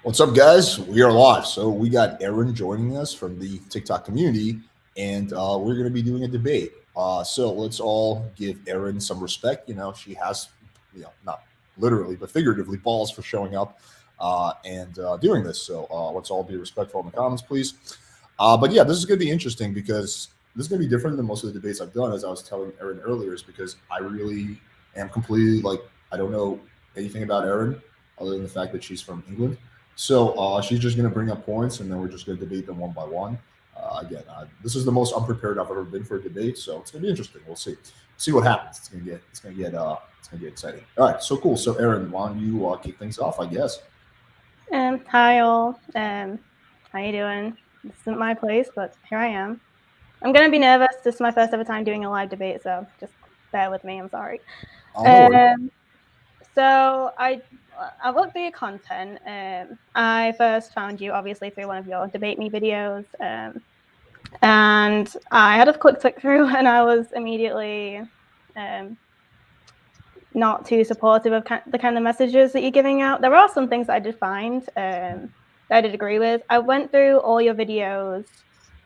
What's up, guys? We are live. So we got Erin joining us from the TikTok community, and we're going to be doing a debate. So let's all give Erin some respect. You know, she has, not literally but figuratively, balls for showing up and doing this. So let's all be respectful in the comments, please. But yeah, this is going to be interesting because this is going to be different than most of the debates I've done. As I was telling Erin earlier, is because I really am completely like I don't know anything about Erin other than the fact that she's from England. So she's just going to bring up points, and then we're just going to debate them one by one. This is the most unprepared I've ever been for a debate, so it's going to be interesting. We'll see what happens. It's going to get exciting. All right, so cool. So Erin, why don't you kick things off? I guess. Hi all. How you doing? This isn't my place, but here I am. I'm gonna be nervous. This is my first ever time doing a live debate, so just bear with me. I'm sorry. So I looked through your content. I first found you obviously through one of your debate me videos, and I had a quick click through, and I was immediately not too supportive of the kind of messages that you're giving out. There are some things that I did find that I did agree with. I went through all your videos.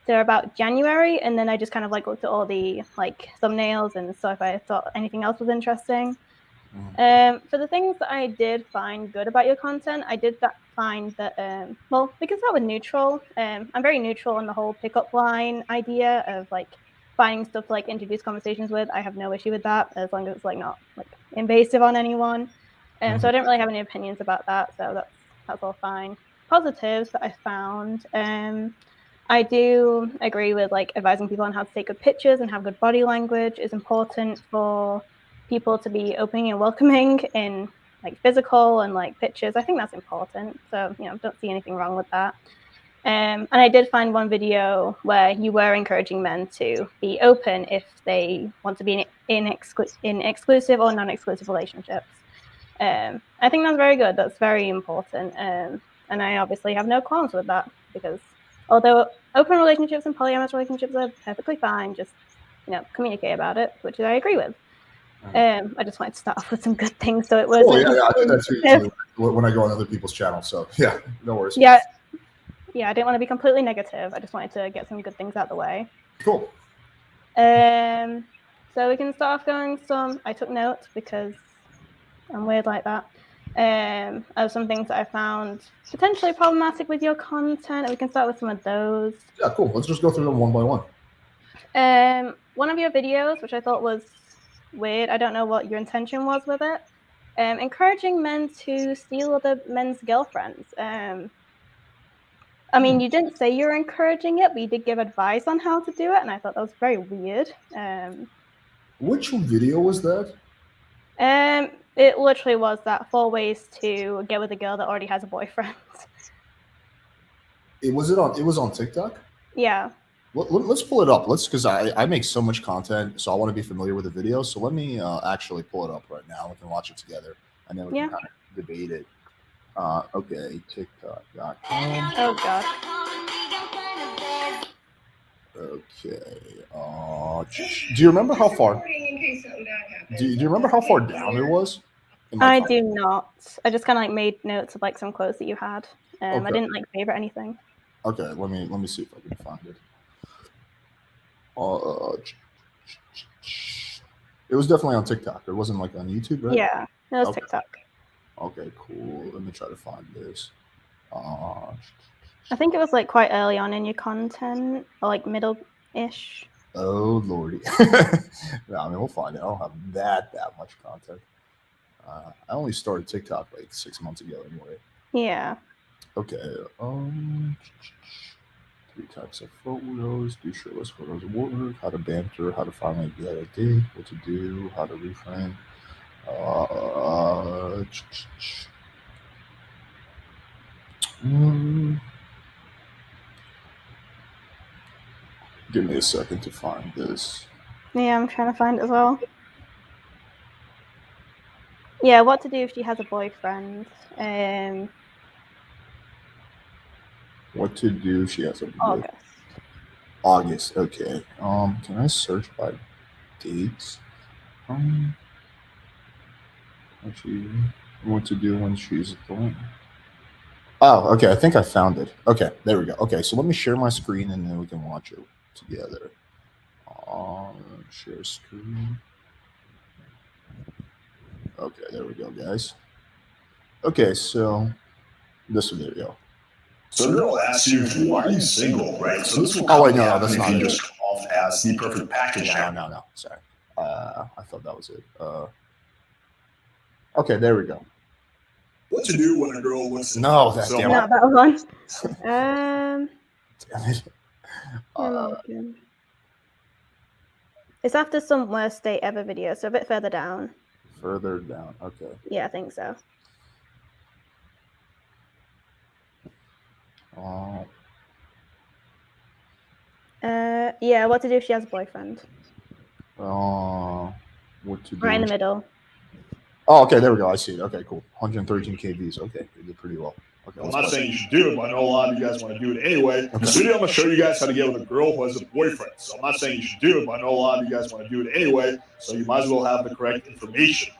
They're about January, and then I just kind of like looked at all the like thumbnails and saw if I thought anything else was interesting. For the things that I did find good about your content, I did find that well, we can start with neutral. I'm very neutral on the whole pickup line idea of like finding stuff to like introduce conversations with. I have no issue with that as long as it's like not like invasive on anyone. So I don't really have any opinions about that. So that's all fine. Positives that I found. I do agree with like advising people on how to take good pictures and have good body language is important for people to be opening and welcoming in like physical and like pictures. I think that's important. So, don't see anything wrong with that. And I did find one video where you were encouraging men to be open if they want to be in exclusive or non-exclusive relationships. I think that's very good. That's very important. And I obviously have no qualms with that because although open relationships and polyamorous relationships are perfectly fine, just, communicate about it, which I agree with. I just wanted to start off with some good things, so it was. Oh yeah, I do that too usually when I go on other people's channels. So yeah, no worries. Yeah, I didn't want to be completely negative. I just wanted to get some good things out of the way. Cool. So we can start off going some. I took notes because I'm weird like that. Of some things that I found potentially problematic with your content. We can start with some of those. Yeah, cool. Let's just go through them one by one. One of your videos, which I thought was weird, I don't know what your intention was with it, encouraging men to steal other men's girlfriends. I mean, you didn't say you were encouraging it, but you did give advice on how to do it, and I thought that was very weird. Which video was that? It literally was that 4 ways to get with a girl that already has a boyfriend. It was on TikTok? Yeah. Let's pull it up. Because I make so much content, so I want to be familiar with the video. So let me actually pull it up right now. We can watch it together, and then we can kind of debate it. Okay, TikTok.com. Oh god. Okay. Do you remember how far? Do you remember how far down it was? I do not. I just kind of like made notes of like some quotes that you had. I didn't like favorite anything. Okay, let me see if I can find it. It was definitely on TikTok. It wasn't like on YouTube, right? Yeah, it was TikTok. Okay, cool. Let me try to find this. I think it was like quite early on in your content, or like middle-ish. Oh lordy! No, I mean we'll find it. I don't have that much content. I only started TikTok like 6 months ago, anyway. Yeah. Okay. 3 types of photos. Do shirtless photos work? How to banter? How to finally get a date? What to do? How to reframe? Give me a second to find this. Yeah, I'm trying to find it as well. Yeah, what to do if she has a boyfriend. What to do if she has a boyfriend? August. Okay. Can I search by dates? What to do when she's born? Oh, okay. I think I found it. Okay, there we go. Okay, so let me share my screen and then we can watch it together. Share screen. Okay, there we go, guys. Okay, so this video. So a girl asks you, why are you single, right? So this will Oh, wait, commonly no, happen that's if not you it. just come off as the perfect package. No. Sorry. I thought that was it. Okay, there we go. What to do when a girl looks at No, that's so damn No, it. that one. Damn it. It's after some worst date ever video, so a bit further down. Further down. Okay. Yeah, I think so. Yeah, what to do if she has a boyfriend? What to do? Right in the middle. Oh, okay, there we go. I see it. Okay, cool. 113 KVs. Okay, we did pretty well. Okay, I'm not saying you should do it, but I know a lot of you guys want to do it anyway. In this video, I'm going to show you guys how to get with a girl who has a boyfriend. So I'm not saying you should do it, but I know a lot of you guys want to do it anyway. So you might as well have the correct information.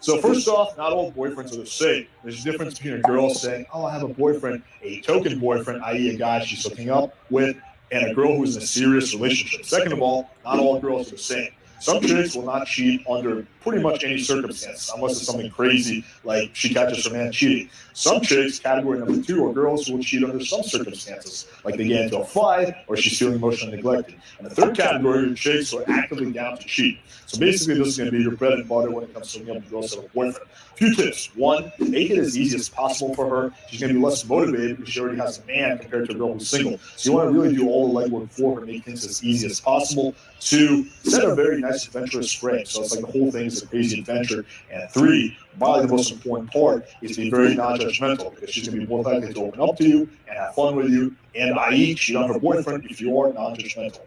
So first off, not all boyfriends are the same. There's a difference between a girl saying, oh, I have a boyfriend, a token boyfriend, i.e. a guy she's hooking up with, and a girl who's in a serious relationship. Second of all, not all girls are the same. Some chicks will not cheat under pretty much any circumstance, unless it's something crazy like she catches her man cheating. Some chicks, category number 2, are girls who will cheat under some circumstances, like they get into a fight or she's feeling emotionally neglected. And the third category are chicks who are actively down to cheat. So basically, this is going to be your bread and butter when it comes to hooking up with girls that have a boyfriend. A few tips. 1, make it as easy as possible for her. She's going to be less motivated because she already has a man compared to a girl who's single. So you want to really do all the legwork for her, make things as easy as possible. 2, set a very nice adventurous frame. So it's like the whole thing is a crazy adventure. And 3, probably the most important part is to be very non-judgmental, because she's going to be more likely to open up to you and have fun with you, and i.e. cheat on her boyfriend if you are non-judgmental.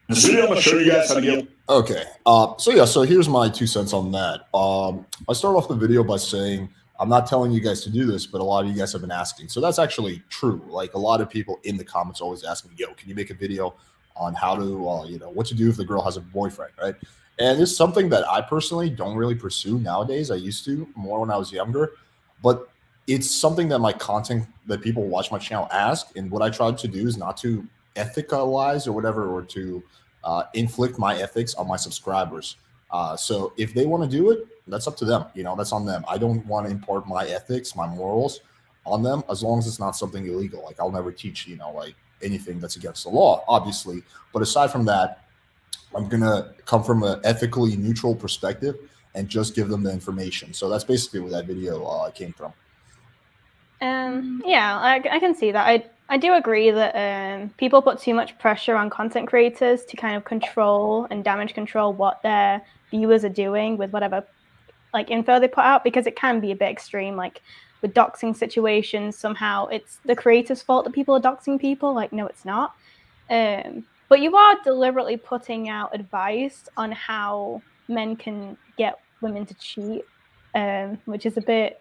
In this video, I'm going to show you guys how to get... Okay. So here's my 2 cents on that. I start off the video by saying, I'm not telling you guys to do this, but a lot of you guys have been asking. So that's actually true. Like, a lot of people in the comments always ask me, yo, can you make a video on how to, what to do if the girl has a boyfriend, right? And it's something that I personally don't really pursue nowadays. I used to more when I was younger, but it's something that my content that people watch my channel ask. And what I try to do is not to ethicalize or whatever, or to inflict my ethics on my subscribers. So if they want to do it, that's up to them. That's on them. I don't want to impart my ethics, my morals on them, as long as it's not something illegal. Like, I'll never teach, like anything that's against the law, obviously. But aside from that, I'm going to come from an ethically neutral perspective and just give them the information. So that's basically where that video came from. Yeah, I can see that. I do agree that people put too much pressure on content creators to kind of control and damage control what their viewers are doing with whatever info they put out, because it can be a bit extreme. Like with doxing situations, somehow it's the creator's fault that people are doxing people. Like, no, it's not. But you are deliberately putting out advice on how men can get women to cheat, which is a bit...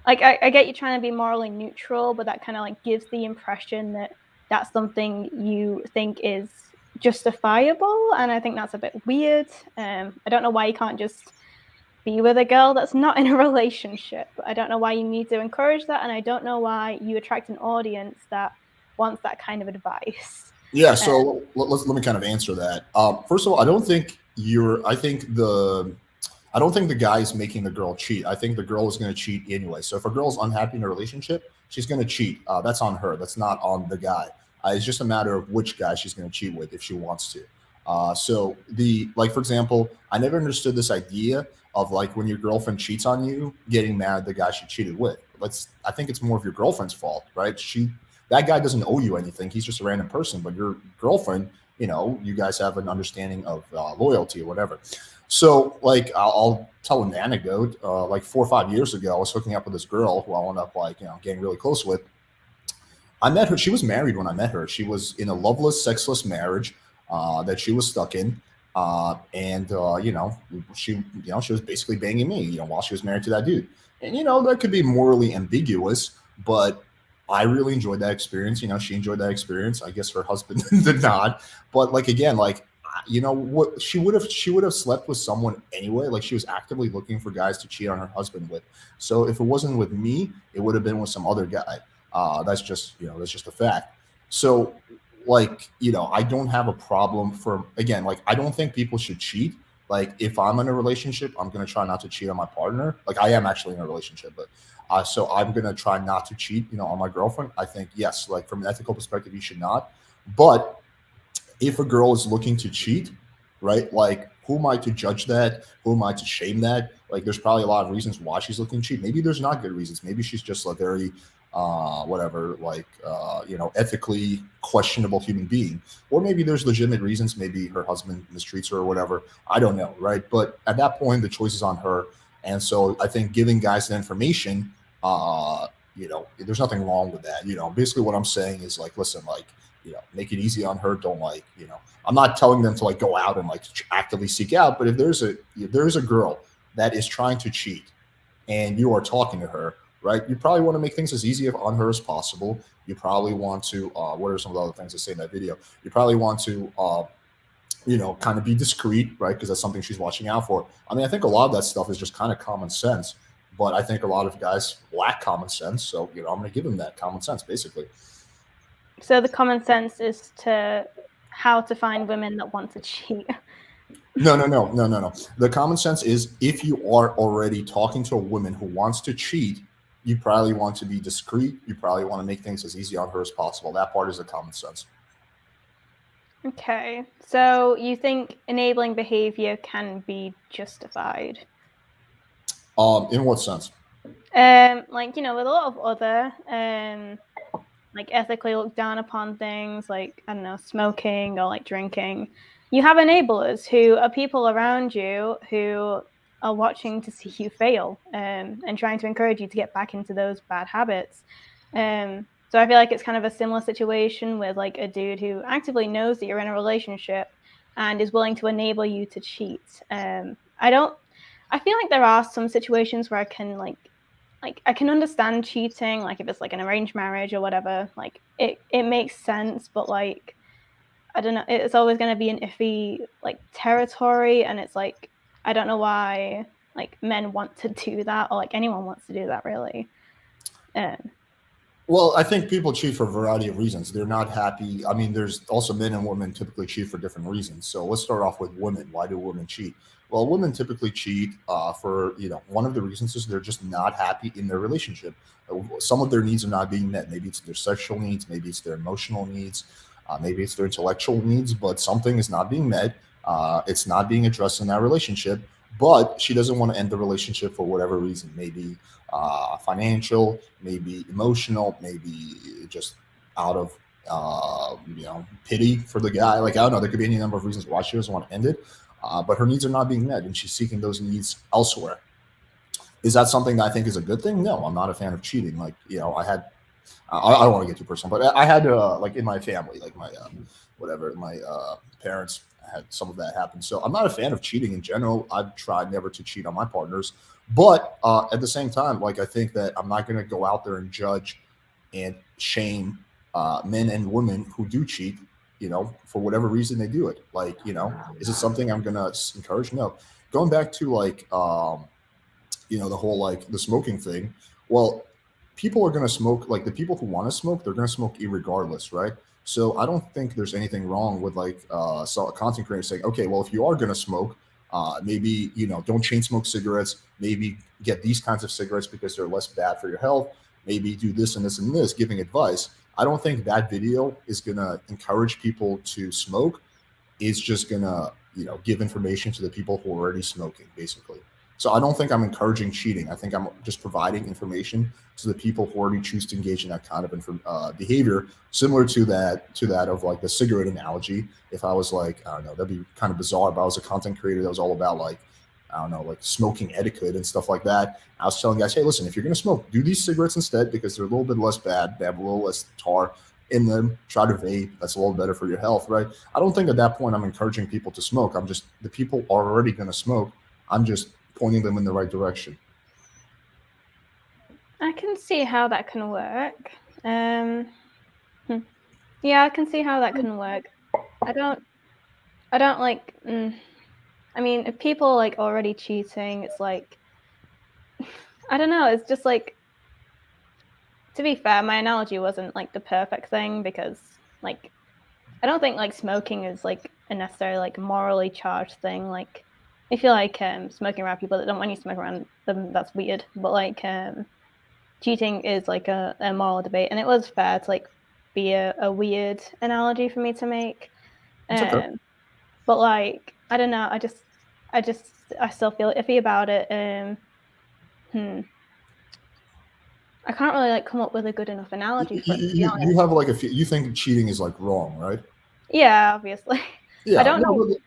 I get you trying to be morally neutral, but that kind of gives the impression that that's something you think is justifiable, and I think that's a bit weird. I don't know why you can't just be with a girl that's not in a relationship. I don't know why you need to encourage that, and I don't know why you attract an audience that wants that kind of advice. Yeah, so let me kind of answer that. First of all, I don't think the guy is making the girl cheat. I think the girl is going to cheat anyway. So if a girl's unhappy in a relationship, she's going to cheat. That's on her. That's not on the guy. It's just a matter of which guy she's going to cheat with if she wants to. For example, I never understood this idea of when your girlfriend cheats on you, getting mad at the guy she cheated with. I think it's more of your girlfriend's fault, right? That guy doesn't owe you anything. He's just a random person. But your girlfriend, you guys have an understanding of loyalty or whatever. So, I'll tell an anecdote. 4 or 5 years ago, I was hooking up with this girl who I wound up getting really close with. I met her. She was married when I met her. She was in a loveless, sexless marriage that she was stuck in, she was basically banging me, while she was married to that dude. And that could be morally ambiguous, but I really enjoyed that experience. She enjoyed that experience. I guess her husband did not. But what she would have slept with someone anyway. She was actively looking for guys to cheat on her husband with. So if it wasn't with me, it would have been with some other guy. That's just a fact. So, like, I don't have a problem again, like, I don't think people should cheat. Like, if I'm in a relationship, I'm gonna try not to cheat on my partner. Like, I am actually in a relationship, but so I'm gonna try not to cheat, on my girlfriend. I think, yes, like, from an ethical perspective, you should not. But if a girl is looking to cheat, right? Like, who am I to judge that? Who am I to shame that? Like, there's probably a lot of reasons why she's looking to cheat. Maybe there's not good reasons. Maybe she's just a very, whatever, like, ethically questionable human being. Or maybe there's legitimate reasons. Maybe her husband mistreats her or whatever. I don't know, right? But at that point, the choice is on her. And so I think giving guys the information, there's nothing wrong with that. Basically what I'm saying is, like, listen, like, make it easy on her. Don't, like, I'm not telling them to, like, go out and, like, actively seek out. But if there's a girl that is trying to cheat and you are talking to her, right, you probably want to make things as easy on her as possible. You probably want to, what are some of the other things I say in that video? You probably want to, kind of be discreet, right? Because that's something she's watching out for. I mean, I think a lot of that stuff is just kind of common sense, but I think a lot of guys lack common sense. So, I'm going to give them that common sense, basically. So the common sense is to how to find women that want to cheat. No. The common sense is, if you are already talking to a woman who wants to cheat, you probably want to be discreet. You probably want to make things as easy on her as possible. That part is the common sense. Okay. So you think enabling behavior can be justified? In what sense? Like, with a lot of other like ethically looked down upon things, like, I don't know, smoking or like drinking, you have enablers who are people around you who are watching to see you fail, and trying to encourage you to get back into those bad habits. So I feel like it's kind of a similar situation with, like, a dude who actively knows that you're in a relationship and is willing to enable you to cheat. I feel like there are some situations where I can, like I can understand cheating, like if it's like an arranged marriage or whatever, like it makes sense, but, like, I don't know, it's always going to be an iffy, like, territory, and it's like, I don't know why, like, men want to do that, or like anyone wants to do that, really. Well, I think people cheat for a variety of reasons. They're not happy. I mean, there's also men and women typically cheat for different reasons. So let's start off with women. Why do women cheat? Well, women typically cheat for, one of the reasons is they're just not happy in their relationship. Some of their needs are not being met. Maybe it's their sexual needs. Maybe it's their emotional needs. Maybe it's their intellectual needs, but something is not being met. It's not being addressed in that relationship. But she doesn't want to end the relationship for whatever reason. Maybe financial, maybe emotional, maybe just out of pity for the guy. Like, I don't know, there could be any number of reasons why she doesn't want to end it, but her needs are not being met, and she's seeking those needs elsewhere. Is that something that I think is a good thing? No, I'm not a fan of cheating. Like, I don't want to get too personal, but I had like, in my family, like my parents had some of that happen. So I'm not a fan of cheating in general. I've tried never to cheat on my partners, but at the same time, like, I think that I'm not going to go out there and judge and shame men and women who do cheat, for whatever reason they do it. Like, is it something I'm going to encourage? No. Going back to, like, the whole, like, the smoking thing. Well, people are going to smoke. Like, the people who want to smoke, they're going to smoke irregardless, right? So I don't think there's anything wrong with, like, so a content creator saying, okay, well, if you are going to smoke, maybe, don't chain smoke cigarettes, maybe get these kinds of cigarettes because they're less bad for your health, maybe do this and this and this, giving advice. I don't think that video is going to encourage people to smoke. It's just going to, give information to the people who are already smoking, basically. So I don't think I'm encouraging cheating. I think I'm just providing information to the people who already choose to engage in that kind of behavior, similar to that of, like, the cigarette analogy. If I was, like, I don't know, that'd be kind of bizarre, but I was a content creator that was all about, like, I don't know, like, smoking etiquette and stuff like that. I was telling guys, hey, listen, if you're going to smoke, do these cigarettes instead because they're a little bit less bad. They have a little less tar in them. Try to vape. That's a little better for your health, right? I don't think at that point I'm encouraging people to smoke. The people are already going to smoke. I'm just pointing them in the right direction. I can see how that can work. Yeah, I can see how that can work. I don't like. I mean, if people, like, already cheating, it's like, I don't know. It's just like, to be fair, my analogy wasn't like the perfect thing because like I don't think like smoking is like a necessarily like morally charged thing. Like I feel like smoking around people that don't want you to smoke around them, that's weird. But like cheating is like a moral debate, and it was fair to like be a weird analogy for me to make. Okay. But like I don't know, I still feel iffy about it. I can't really like come up with a good enough analogy for it, to be honest. You have like you think cheating is like wrong, right? Yeah, obviously. Yeah. I don't know.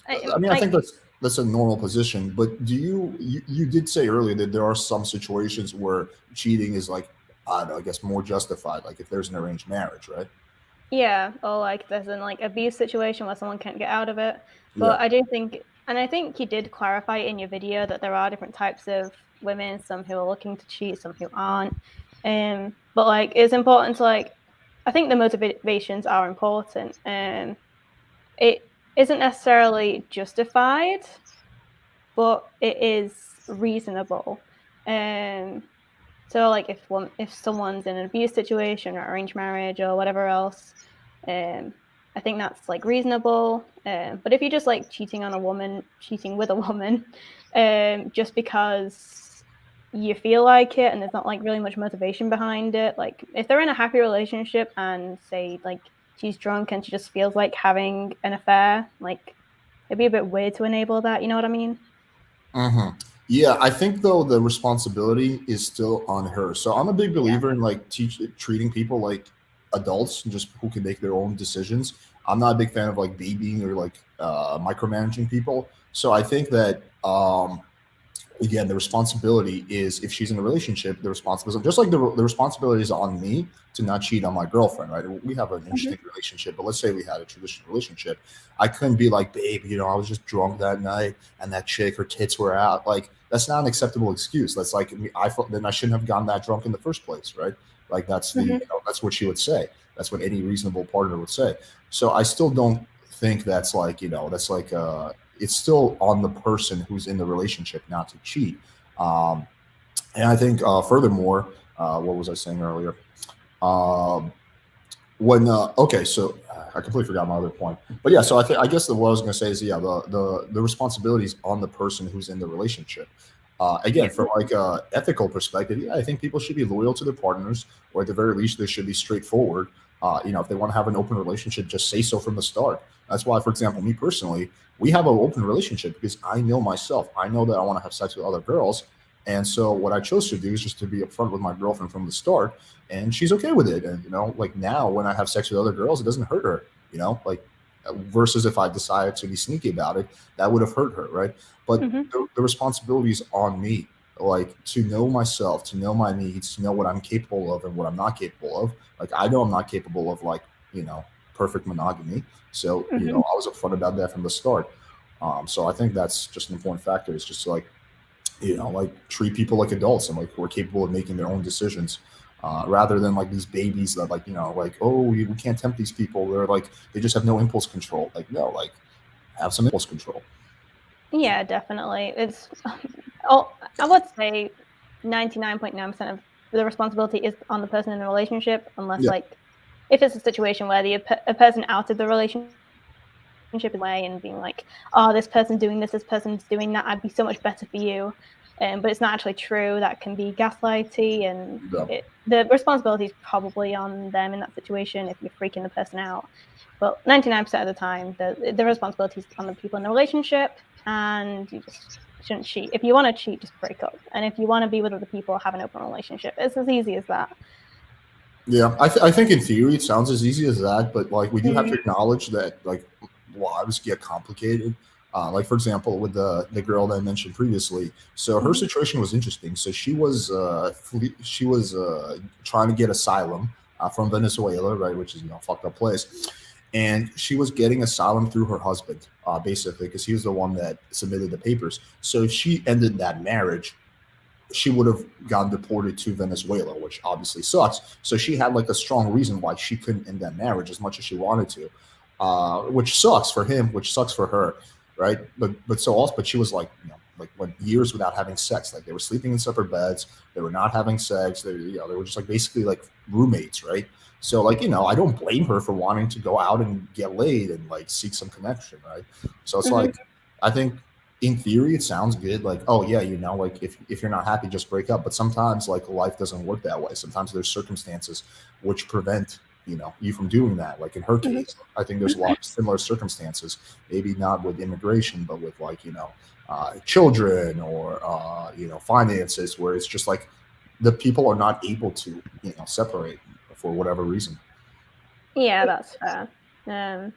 I mean, I think that's a normal position, but do you did say earlier that there are some situations where cheating is like, I don't know, I guess more justified, like if there's an arranged marriage, right? Yeah, or like there's an like abuse situation where someone can't get out of it. But Yeah. I do think, and I think you did clarify in your video that there are different types of women, some who are looking to cheat, some who aren't. But like it's important to like, I think the motivations are important. It isn't necessarily justified, but it is reasonable. So like if someone's in an abuse situation or arranged marriage or whatever else, I think that's like reasonable. But if you're just like cheating with a woman, just because you feel like it and there's not like really much motivation behind it, like if they're in a happy relationship and say like she's drunk and she just feels like having an affair, like it'd be a bit weird to enable that. You know what I mean? Mm-hmm. Yeah, I think though the responsibility is still on her. So I'm a big believer in like treating people like adults, just who can make their own decisions. I'm not a big fan of like babying or like micromanaging people. So I think that again, the responsibility is, if she's in a relationship, the responsibility, just like the responsibility is on me to not cheat on my girlfriend, right? We have an interesting relationship, but let's say we had a traditional relationship. I couldn't be like, babe, I was just drunk that night and that chick, her tits were out. Like, that's not an acceptable excuse. That's like, I thought then I shouldn't have gotten that drunk in the first place, right? Like that's that's what she would say. That's what any reasonable partner would say. So I still don't think that's like, that's like it's still on the person who's in the relationship not to cheat. And I think furthermore, what was I saying earlier? Okay, so I completely forgot my other point. But yeah, so I guess what I was going to say is, yeah, the responsibility is on the person who's in the relationship. Again, from like a ethical perspective, yeah, I think people should be loyal to their partners, or at the very least, they should be straightforward. If they want to have an open relationship, just say so from the start. That's why, for example, me personally, we have an open relationship because I know myself. I know that I want to have sex with other girls. And so what I chose to do is just to be upfront with my girlfriend from the start, and she's okay with it. And, like now when I have sex with other girls, it doesn't hurt her, like versus if I decided to be sneaky about it, that would have hurt her. Right. But the responsibility is on me, like to know myself, to know my needs, to know what I'm capable of and what I'm not capable of. Like, I know I'm not capable of like, perfect monogamy. So, I was upfront about that from the start. So I think that's just an important factor. It's just like, like treat people like adults and like who are capable of making their own decisions, rather than like these babies that like, like, oh, we can't tempt these people. They're like, they just have no impulse control. Like, no, like have some impulse control. Yeah, definitely. I would say 99.9% of the responsibility is on the person in the relationship, unless like if it's a situation where a person out of the relationship away and being like, oh, this person's doing this person's doing that, I'd be so much better for you. But it's not actually true. That can be gaslighty, and the responsibility is probably on them in that situation if you're freaking the person out. But 99% of the time, the responsibility is on the people in the relationship, and you just shouldn't cheat. If you want to cheat, just break up. And if you want to be with other people, have an open relationship. It's as easy as that. Yeah, I think in theory it sounds as easy as that, but like we do have to acknowledge that like lives get complicated. Like for example, with the girl that I mentioned previously, so her situation was interesting. So she was trying to get asylum from Venezuela, right, which is a fucked up place, and she was getting asylum through her husband, basically, because he was the one that submitted the papers. So if she ended that marriage, she would have gotten deported to Venezuela, which obviously sucks. So she had like a strong reason why she couldn't end that marriage as much as she wanted to, which sucks for him, which sucks for her, right? But she was like, went years without having sex. Like they were sleeping in separate beds, they were not having sex. They were just like basically like roommates, right? So like I don't blame her for wanting to go out and get laid and like seek some connection, right? So it's like I think in theory it sounds good, like, oh yeah, like if you're not happy, just break up. But sometimes like life doesn't work that way. Sometimes there's circumstances which prevent you from doing that. Like in her case, I think there's a lot of similar circumstances, maybe not with immigration, but with like children or finances, where it's just like the people are not able to separate for whatever reason. Yeah, that's fair.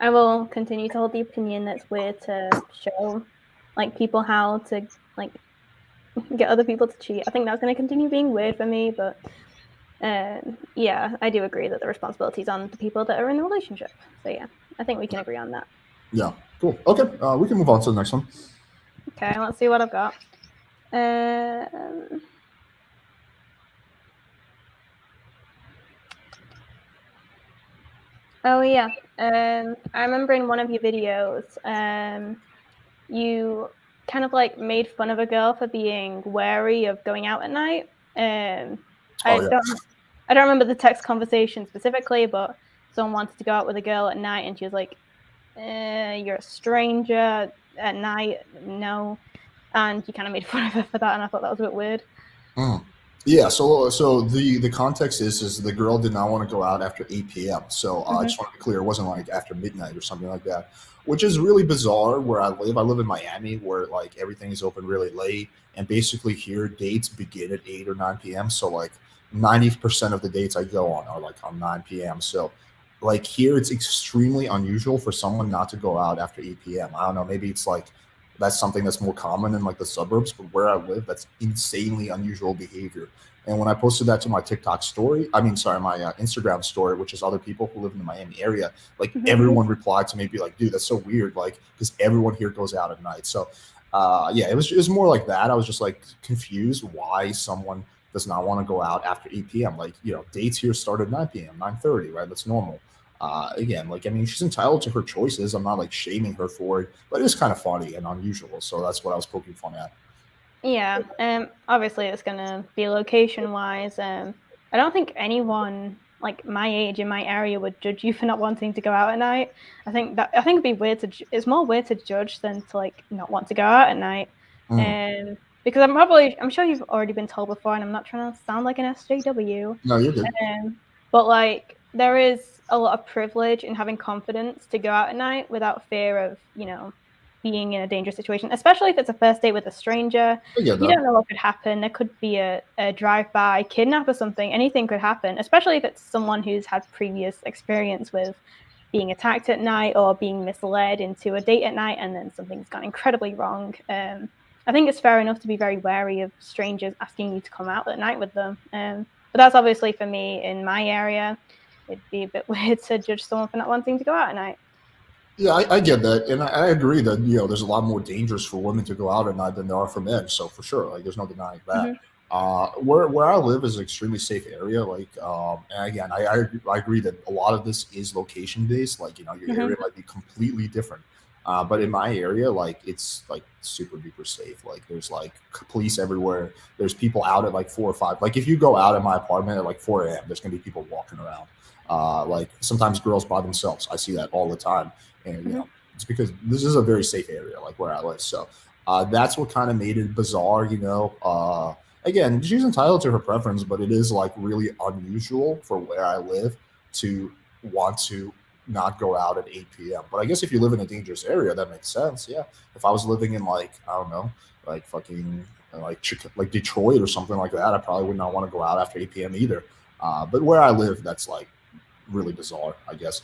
I will continue to hold the opinion that it's weird to show like people how to like get other people to cheat. I think that's going to continue being weird for me, but yeah, I do agree that the responsibility is on the people that are in the relationship. So yeah, I think we can agree on that. Yeah, cool. Okay, we can move on to the next one. Okay, let's see what I've got. Oh yeah, I remember in one of your videos, you kind of like made fun of a girl for being wary of going out at night. I don't remember the text conversation specifically, but someone wanted to go out with a girl at night, and she was like, "You're a stranger at night, no," and you kind of made fun of her for that, and I thought that was a bit weird. Yeah, so the context is the girl did not want to go out after 8 p.m. So I just want to be clear, it wasn't like after midnight or something like that, which is really bizarre where I live. I live in Miami, where like everything is open really late, and basically here dates begin at 8 or 9 p.m. So like 90% of the dates I go on are like on 9 p.m. So like here it's extremely unusual for someone not to go out after 8 p.m. I don't know, maybe it's like that's something that's more common in like the suburbs, but where I live, that's insanely unusual behavior. And when I posted that to my TikTok story, my Instagram story, which is other people who live in the Miami area, like everyone replied to me, be like, dude, that's so weird. Like, because everyone here goes out at night. So yeah, it was more like that. I was just like confused why someone does not want to go out after 8 p.m. Like, dates here start at 9 p.m., 9:30, right? That's normal. Again, like, I mean, she's entitled to her choices. I'm not like shaming her for it, but it's kind of funny and unusual. So that's what I was poking fun at. Yeah. Obviously it's going to be location wise. I don't think anyone like my age in my area would judge you for not wanting to go out at night. I think it'd be weird it's more weird to judge than to like not want to go out at night. Because I'm sure you've already been told before, and I'm not trying to sound like an SJW. No, you're good. But like there is a lot of privilege in having confidence to go out at night without fear of, being in a dangerous situation, especially if it's a first date with a stranger. You don't know what could happen. There could be a drive-by kidnap or something. Anything could happen, especially if it's someone who's had previous experience with being attacked at night or being misled into a date at night and then something's gone incredibly wrong. I think it's fair enough to be very wary of strangers asking you to come out at night with them. But that's obviously for me in my area. It'd be a bit weird to judge someone for not wanting to go out at night. Yeah, I get that, and I agree that there's a lot more dangers for women to go out at night than there are for men. So for sure, like there's no denying that. Where I live is an extremely safe area. Like, and again, I agree that a lot of this is location based. Like, your area might be completely different. But in my area, like it's like super duper safe. Like there's like police everywhere. There's people out at like 4 or 5. Like if you go out at my apartment at like 4 a.m., there's gonna be people walking around. Like sometimes girls by themselves. I see that all the time. And it's because this is a very safe area, like where I live. So that's what kind of made it bizarre. Again, she's entitled to her preference, but it is like really unusual for where I live to want to not go out at 8 p.m. But I guess if you live in a dangerous area, that makes sense. Yeah. If I was living in like, I don't know, like fucking like Detroit or something like that, I probably would not want to go out after 8 p.m. either. But where I live, that's like really bizarre, I guess.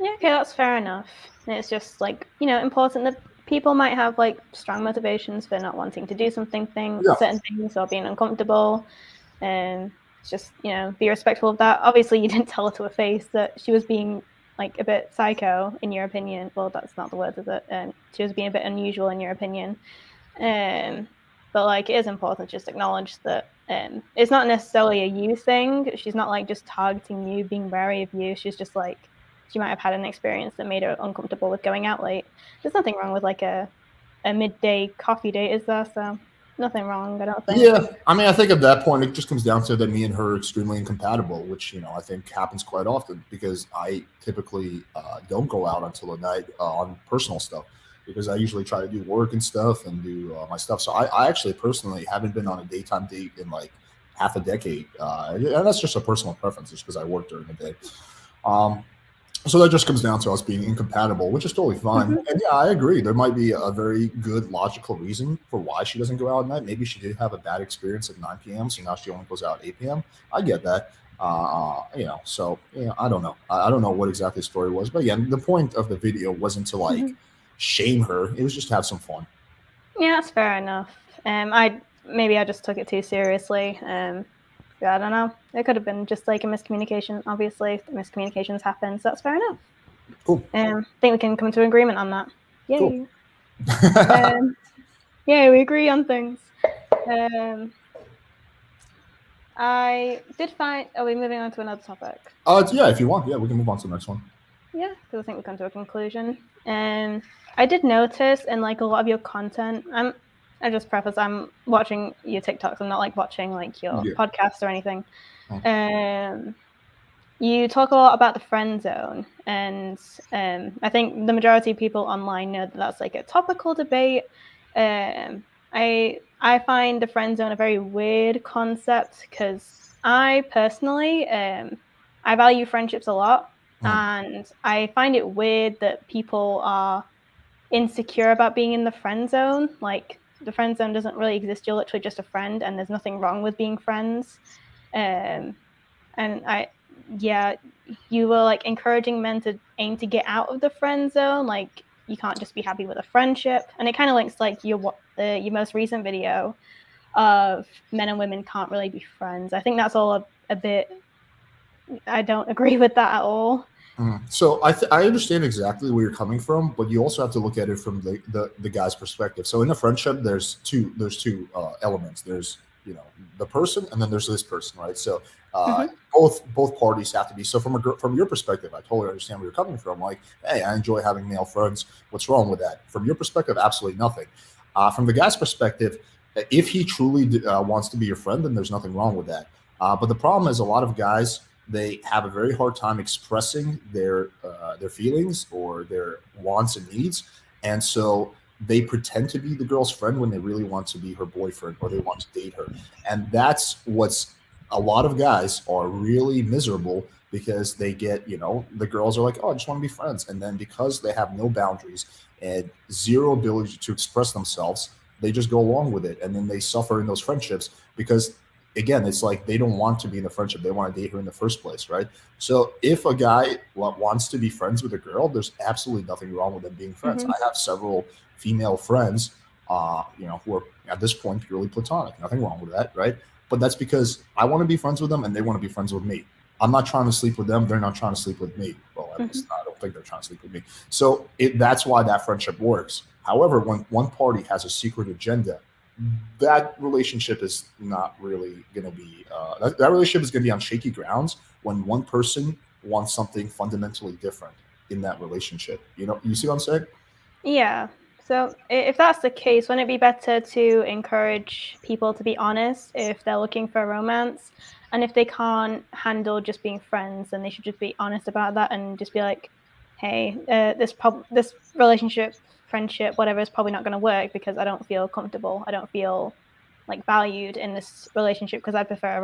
Yeah, okay, that's fair enough. It's just like, important that people might have like strong motivations for not wanting to do certain things or being uncomfortable. And it's just, be respectful of that. Obviously, you didn't tell her to her face that she was being like a bit psycho in your opinion. Well, that's not the word, is it? And she was being a bit unusual in your opinion. But like, it is important to just acknowledge that it's not necessarily a you thing. She's not like just targeting you, being wary of you. She's just like, she might have had an experience that made her uncomfortable with going out late. There's nothing wrong with like a a midday coffee date, is there? So nothing wrong, I don't think. Yeah, I mean, I think at that point it just comes down to that me and her are extremely incompatible, which I think happens quite often because I typically don't go out until the night on personal stuff because I usually try to do work and stuff and do my stuff. So I actually personally haven't been on a daytime date in like half a decade, and that's just a personal preference, just because I work during the day. So that just comes down to us being incompatible, which is totally fine. Mhm. And yeah, I agree. There might be a very good logical reason for why she doesn't go out at night. Maybe she did have a bad experience at 9 p.m., so now she only goes out at 8 p.m. I get that. So I don't know. I don't know what exactly the story was, but again, the point of the video wasn't to like shame her. It was just to have some fun. Yeah, that's fair enough. I just took it too seriously. Yeah, I don't know. It could have been just like a miscommunication. Obviously, miscommunications happen, so that's fair enough. Cool. I think we can come to an agreement on that. Yay. Cool. Yeah, we agree on things. I did find. Are we moving on to another topic? Yeah, if you want. Yeah, we can move on to the next one. Yeah, because I think we've come to a conclusion. I did notice in like a lot of your content. I just preface, I'm watching your TikToks. I'm not like watching like your podcast or anything. You talk a lot about the friend zone, and I think the majority of people online know that that's like a topical debate. I find the friend zone a very weird concept because I personally I value friendships a lot, and I find it weird that people are insecure about being in the friend zone. Like, the friend zone doesn't really exist. You're literally just a friend, and there's nothing wrong with being friends. And you were like encouraging men to aim to get out of the friend zone. Like, you can't just be happy with a friendship. And it kind of links like your most recent video of men and women can't really be friends. I think that's all a bit. I don't agree with that at all. So I understand exactly where you're coming from, but you also have to look at it from the guy's perspective. So in a friendship, there's two elements. There's the person, and then there's this person, right? So both parties have to be. So from your perspective, I totally understand where you're coming from. Like, hey, I enjoy having male friends. What's wrong with that? From your perspective, absolutely nothing. From the guy's perspective, if he truly wants to be your friend, then there's nothing wrong with that. But the problem is a lot of guys, they have a very hard time expressing their feelings or their wants and needs, and so they pretend to be the girl's friend when they really want to be her boyfriend or they want to date her. And that's what's a lot of guys are really miserable because they get, the girls are like, oh, I just want to be friends. And then because they have no boundaries and zero ability to express themselves, they just go along with it. And then they suffer in those friendships because, again, it's like they don't want to be in a friendship. They want to date her in the first place, right? So if a guy wants to be friends with a girl, there's absolutely nothing wrong with them being friends. I have several female friends, who are at this point purely platonic. Nothing wrong with that, right? But that's because I want to be friends with them and they want to be friends with me. I'm not trying to sleep with them. They're not trying to sleep with me. Well, at least I don't think they're trying to sleep with me. So that's why that friendship works. However, when one party has a secret agenda, that relationship is not really going to be that relationship is going to be on shaky grounds when one person wants something fundamentally different in that relationship. You see what I'm saying? Yeah. So if that's the case, wouldn't it be better to encourage people to be honest if they're looking for romance? And if they can't handle just being friends, then they should just be honest about that and just be like, hey, this relationship, friendship, whatever, is probably not going to work because I don't feel comfortable. I don't feel like valued in this relationship because I prefer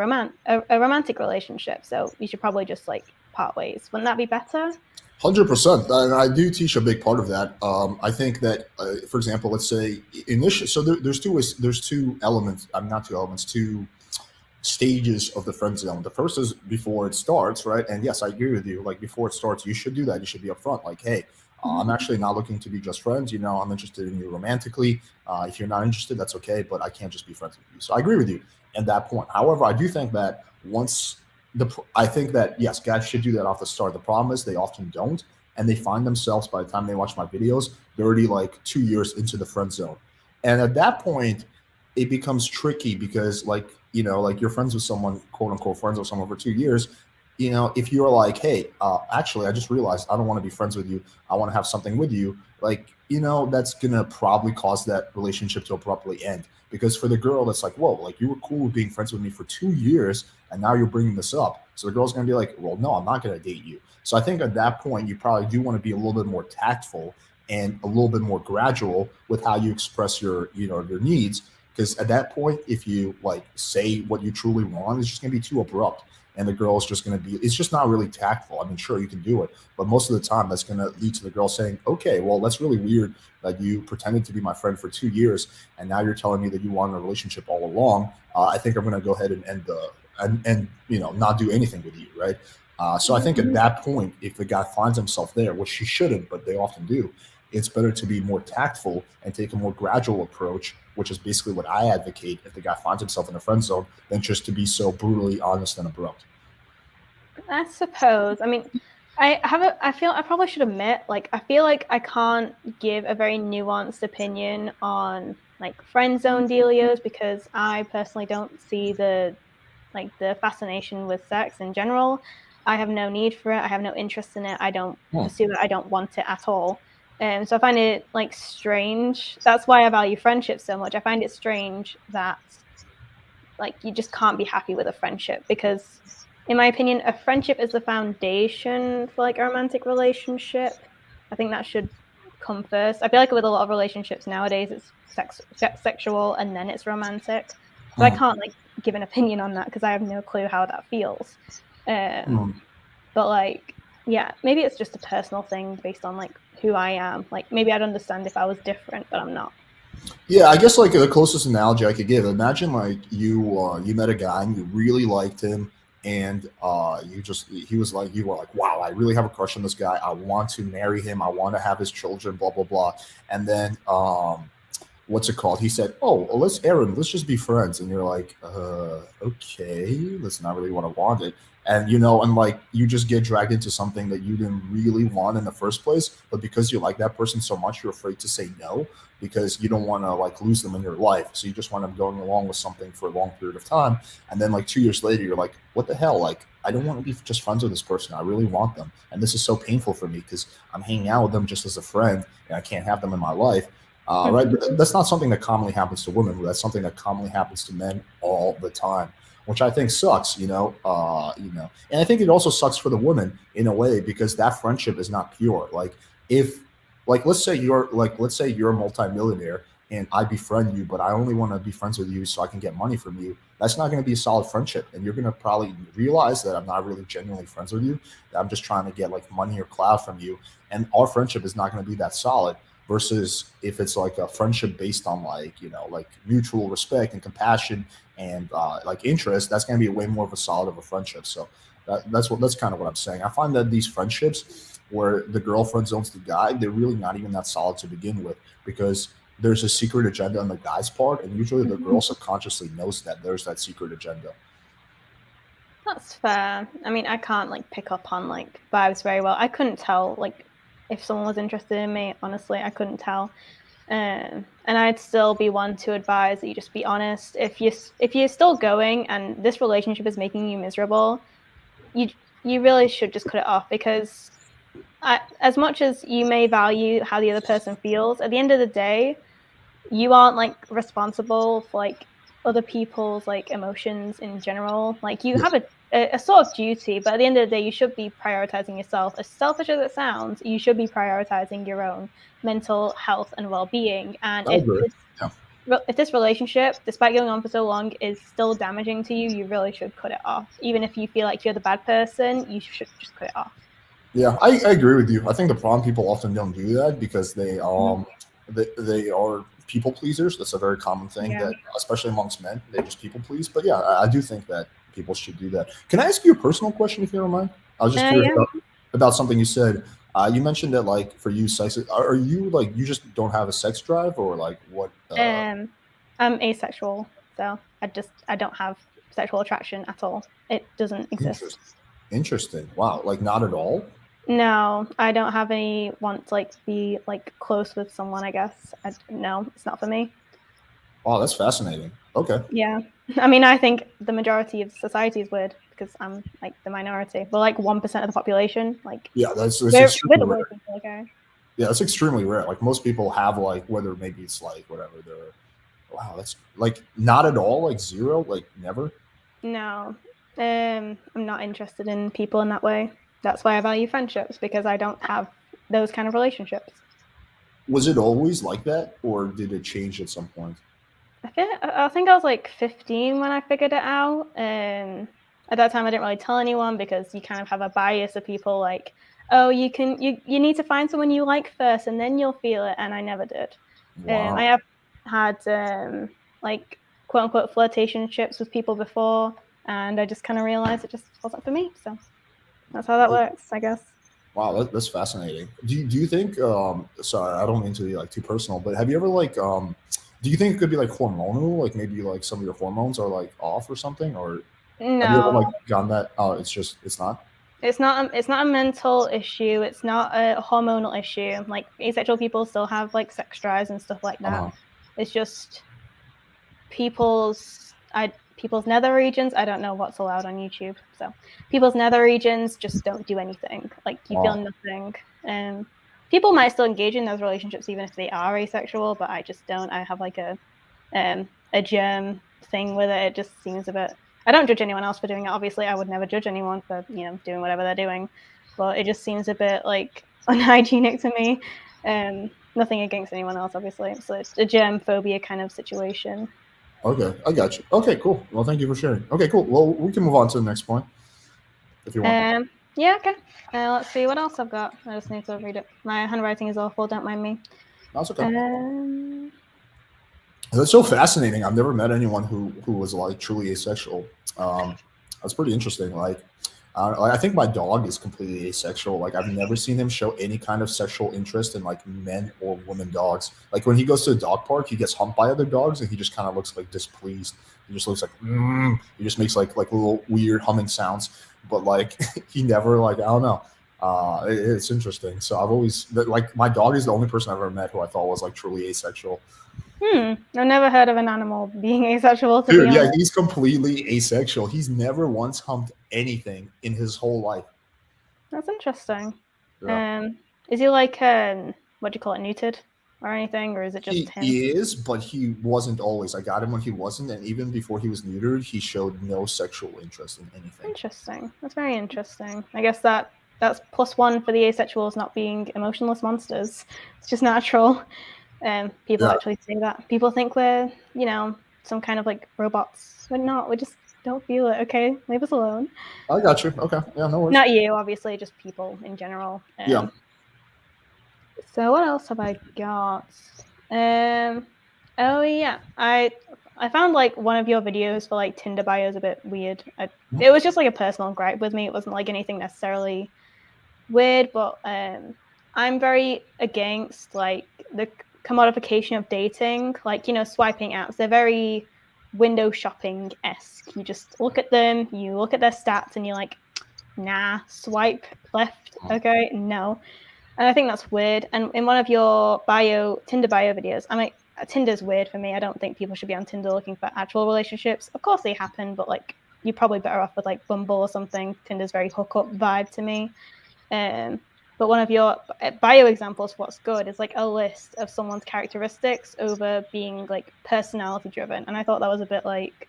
a romantic relationship. So you should probably just like part ways. Wouldn't that be better? 100%. And I do teach a big part of that. I think that, for example, let's say initially, so there's two elements. Not two elements, two stages of the friend zone. The first is before it starts, right? And yes, I agree with you. Like, before it starts, you should do that. You should be upfront. Like, hey, I'm actually not looking to be just friends. I'm interested in you romantically. If you're not interested, that's okay, but I can't just be friends with you. So I agree with you at that point. However, I do think that I think that, yes, guys should do that off the start. The problem is they often don't, and they find themselves, by the time they watch my videos, they're already like 2 years into the friend zone. And at that point, it becomes tricky because like you're friends with someone, quote unquote friends with someone for 2 years. you know, if you're like, hey, actually, I just realized I don't want to be friends with you. I want to have something with you. Like, you know, that's going to probably cause that relationship to abruptly end. Because for the girl, that's like, whoa, like you were cool with being friends with me for 2 years and now you're bringing this up. So the girl's going to be like, well, no, I'm not going to date you. So I think at that point, you probably do want to be a little bit more tactful and a little bit more gradual with how you express your, you know, your needs. Because at that point, if you like say what you truly want, it's just going to be too abrupt and the girl is just going to be, it's just not really tactful. I mean, sure, you can do it, but most of the time that's going to lead to the girl saying, okay, well, that's really weird that you pretended to be my friend for 2 years and now you're telling me that you wanted a relationship all along. I think I'm going to go ahead and end the, and you know, not do anything with you, right? So I think at that point, if the guy finds himself there, which he shouldn't, but they often do, it's better to be more tactful and take a more gradual approach, which is basically what I advocate if the guy finds himself in a friend zone, than just to be so brutally honest and abrupt. I suppose. I mean, I feel I probably should admit, like, I feel like I can't give a very nuanced opinion on like friend zone dealios because I personally don't see the fascination with sex in general. I have no need for it. I have no interest in it. I don't pursue it. I don't want it at all. So I find it like strange. That's why I value friendships so much. I find it strange that like you just can't be happy with a friendship because, in my opinion, a friendship is the foundation for like a romantic relationship. I think that should come first. I feel like with a lot of relationships nowadays, it's sexual and then it's romantic. So I can't like give an opinion on that because I have no clue how that feels. But like, yeah, maybe it's just a personal thing based on like who I am. Like maybe I'd understand if I was different, but I'm not. Yeah, I guess like the closest analogy I could give, imagine like you met a guy and you really liked him and he was like, you were like, wow, I really have a crush on this guy. I want to marry him. I want to have his children, blah blah blah. And then what's it called? He said, "Oh, well, let's just be friends." And you're like, okay, that's not really what I wanted." And you know, and like you just get dragged into something that you didn't really want in the first place, but because you like that person so much, you're afraid to say no because you don't want to like lose them in your life. So you just want them going along with something for a long period of time, and then like 2 years later, you're like, "What the hell? Like, I don't want to be just friends with this person. I really want them, and this is so painful for me because I'm hanging out with them just as a friend, and I can't have them in my life." Right, but that's not something that commonly happens to women. That's something that commonly happens to men all the time, which I think sucks. And I think it also sucks for the woman in a way because that friendship is not pure. Like if, like let's say you're a multimillionaire and I befriend you, but I only want to be friends with you so I can get money from you. That's not going to be a solid friendship, and you're going to probably realize that I'm not really genuinely friends with you. That I'm just trying to get like money or clout from you, and our friendship is not going to be that solid versus if it's like a friendship based on like like mutual respect and compassion and like interest. That's going to be way more of a solid of a friendship. So that's kind of what I'm saying. I find that these friendships where the girlfriend zones the guy, they're really not even that solid to begin with because there's a secret agenda on the guy's part, and usually the girl subconsciously knows that there's that secret agenda. That's fair. I mean, I can't like pick up on like vibes very well. I couldn't tell like if someone was interested in me. Honestly, I couldn't tell. And I'd still be one to advise that you just be honest. If you're still going and this relationship is making you miserable, you really should just cut it off because as much as you may value how the other person feels, at the end of the day, you aren't like responsible for like other people's like emotions in general. Like you have a sort of duty, but at the end of the day, you should be prioritizing yourself. As selfish as it sounds, you should be prioritizing your own mental health and well-being. And if this relationship, despite going on for so long, is still damaging to you, you really should cut it off. Even if you feel like you're the bad person, you should just cut it off. Yeah, I agree with you. I think the problem people often don't do that because they are people pleasers. That's a very common thing that, especially amongst men, they just people please. But yeah, I do think that people should do that. Can I ask you a personal question if you don't mind? I was just curious about something you said. You mentioned that like for you, sex. Are you like you just don't have a sex drive or like what? I'm asexual, so I don't have sexual attraction at all. It doesn't exist. Interesting. Wow. Like not at all. No, I don't have any want to like be like close with someone. I guess no, it's not for me. Wow, that's fascinating. Okay. Yeah. I mean, I think the majority of society is weird because I'm like the minority. We're like 1% of the population. Like, Yeah, that's we're the extremely weird rare. people, okay? Yeah, that's extremely rare. Like most people have like whether maybe it's like whatever they're. Wow, that's like not at all. Like zero. Like never. No. I'm not interested in people in that way. That's why I value friendships, because I don't have those kind of relationships. Was it always like that, or did it change at some point? I think I was like 15 when I figured it out. At that time, I didn't really tell anyone because you kind of have a bias of people like, oh, you need to find someone you like first, and then you'll feel it. And I never did. Wow. I have had like quote unquote flirtationships with people before, and I just kind of realized it just wasn't for me. So that's how that works, I guess. Wow, that's fascinating. Do you think? Sorry, I don't mean to be like too personal, but have you ever like do you think it could be like hormonal? Like maybe like some of your hormones are like off or something, or have you ever No, like gotten that? Oh, it's not. it's not. It's not a mental issue. It's not a hormonal issue. Like asexual people still have like sex drives and stuff like that. Uh-huh. It's just people's nether regions. I don't know what's allowed on YouTube. So people's nether regions just don't do anything. Like you feel nothing. People might still engage in those relationships even if they are asexual, but I just don't. I have like a germ thing with it. It just seems a bit. I don't judge anyone else for doing it. Obviously, I would never judge anyone for doing whatever they're doing, but it just seems a bit like unhygienic to me. Nothing against anyone else, obviously. So it's a germ phobia kind of situation. Okay, I got you. Okay, cool. Well, thank you for sharing. Okay, cool. Well, we can move on to the next point if you want. Yeah, okay. Let's see what else I've got. I just need to read it. My handwriting is awful. Don't mind me. That's okay. That's so fascinating. I've never met anyone who was like truly asexual. That's pretty interesting. Like, I think my dog is completely asexual. Like, I've never seen him show any kind of sexual interest in like men or women dogs. Like when he goes to the dog park, he gets humped by other dogs, and he just kind of looks like displeased. He just looks like he just makes like little weird humming sounds. But like he never like I don't know. It's interesting. So I've always like my dog is the only person I've ever met who I thought was like truly asexual. I've never heard of an animal being asexual. Dude, yeah, he's completely asexual. He's never once humped anything in his whole life. That's interesting. Yeah. Is he like what do you call it, neutered or anything, or is it just him? He is, but he wasn't always. I got him when he wasn't, and even before he was neutered, he showed no sexual interest in anything. Interesting. That's very interesting. I guess that's +1 for the asexuals not being emotionless monsters. It's just natural. People actually say that. People think we're, some kind of like robots. We're not. We just don't feel it. Okay, leave us alone. I got you. Okay, yeah, no worries. Not you, obviously, just people in general. Yeah. So what else have I got? Oh yeah, I found like one of your videos for like Tinder bios a bit weird. It was just like a personal gripe with me. It wasn't like anything necessarily weird, but I'm very against like the commodification of dating, like swiping apps. They're very window shopping-esque. You just look at them, you look at their stats, and you're like, nah, swipe left. Okay, no. And I think that's weird. And in one of your Tinder bio videos, I mean, Tinder's weird for me. I don't think people should be on Tinder looking for actual relationships. Of course they happen, but like you're probably better off with like Bumble or something. Tinder's very hookup vibe to me. But one of your bio examples, what's good, is like a list of someone's characteristics over being like personality driven. And I thought that was a bit like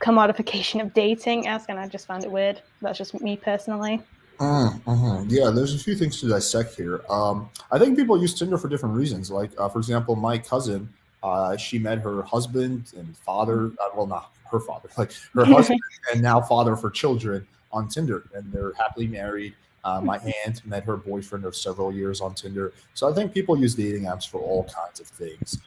commodification of dating-esque, and I just found it weird. That's just me personally. Yeah, there's a few things to dissect here. I think people use Tinder for different reasons. Like, for example, my cousin, she met her husband and father. Well, not her father, like her husband and now father for children on Tinder, and they're happily married. My aunt met her boyfriend of several years on Tinder. So I think people use dating apps for all kinds of things.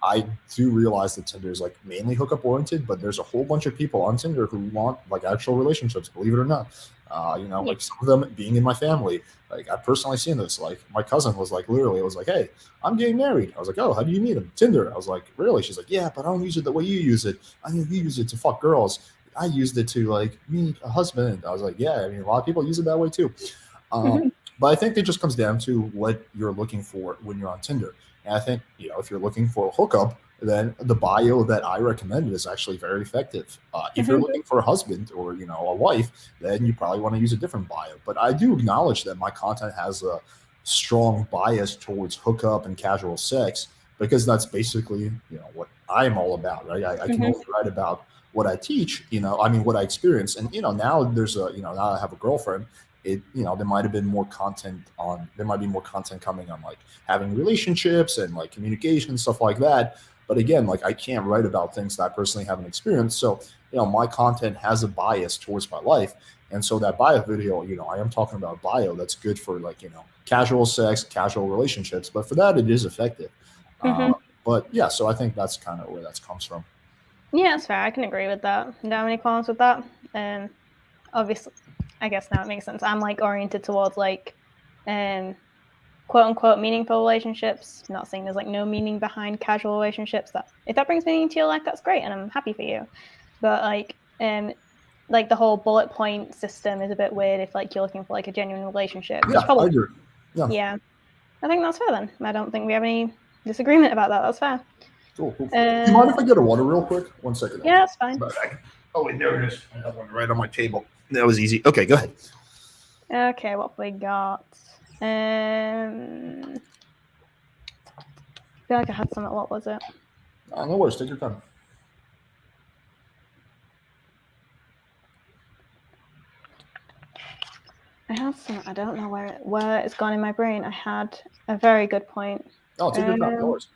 I do realize that Tinder is like mainly hookup oriented, but there's a whole bunch of people on Tinder who want like actual relationships, believe it or not. Like some of them being in my family. Like I've personally seen this. Like my cousin was like, literally, it was like, hey, I'm getting married. I was like, oh, how do you meet him? Tinder. I was like, really? She's like, yeah, but I don't use it the way you use it. I mean, you use it to fuck girls. I used it to like meet a husband. I was like, yeah, I mean, a lot of people use it that way too. But I think it just comes down to what you're looking for when you're on Tinder. And I think, if you're looking for a hookup, then the bio that I recommended is actually very effective. If you're looking for a husband or a wife, then you probably want to use a different bio. But I do acknowledge that my content has a strong bias towards hookup and casual sex because that's basically what I'm all about, right? I can only write about what I teach, what I experience, and now there's now I have a girlfriend. There might be more content coming on like having relationships and like communication, stuff like that. But again, like I can't write about things that I personally haven't experienced. So, my content has a bias towards my life. And so that bio video, I am talking about bio that's good for like, casual sex, casual relationships. But for that, it is effective. But yeah, so I think that's kind of where that comes from. Yeah, that's fair. I can agree with that. Don't have any qualms with that. Obviously, I guess now it makes sense. I'm like oriented towards like, quote unquote meaningful relationships. I'm not saying there's like no meaning behind casual relationships. That if that brings meaning to your life, that's great, and I'm happy for you. But like the whole bullet point system is a bit weird if like you're looking for like a genuine relationship. Yeah, I agree. Yeah, I think that's fair then. I don't think we have any disagreement about that. That's fair. Cool. Do you mind if I get a water real quick? 1 second. Yeah, that's fine. Oh, wait, there it is. I have one right on my table. That was easy. Okay, go ahead. Okay, what have we got? I feel like I had something. What was it? No worries. Take your time. I had some. I don't know where it's gone in my brain. I had a very good point. Oh, take your time. No worries.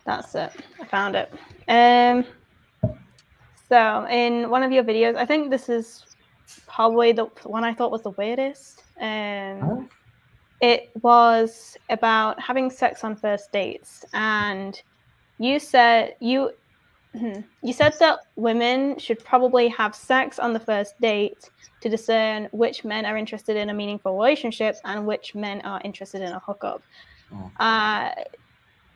That's it. I found it. So in one of your videos, I think this is probably the one I thought was the weirdest. It was about having sex on first dates, and you said that women should probably have sex on the first date to discern which men are interested in a meaningful relationship and which men are interested in a hookup.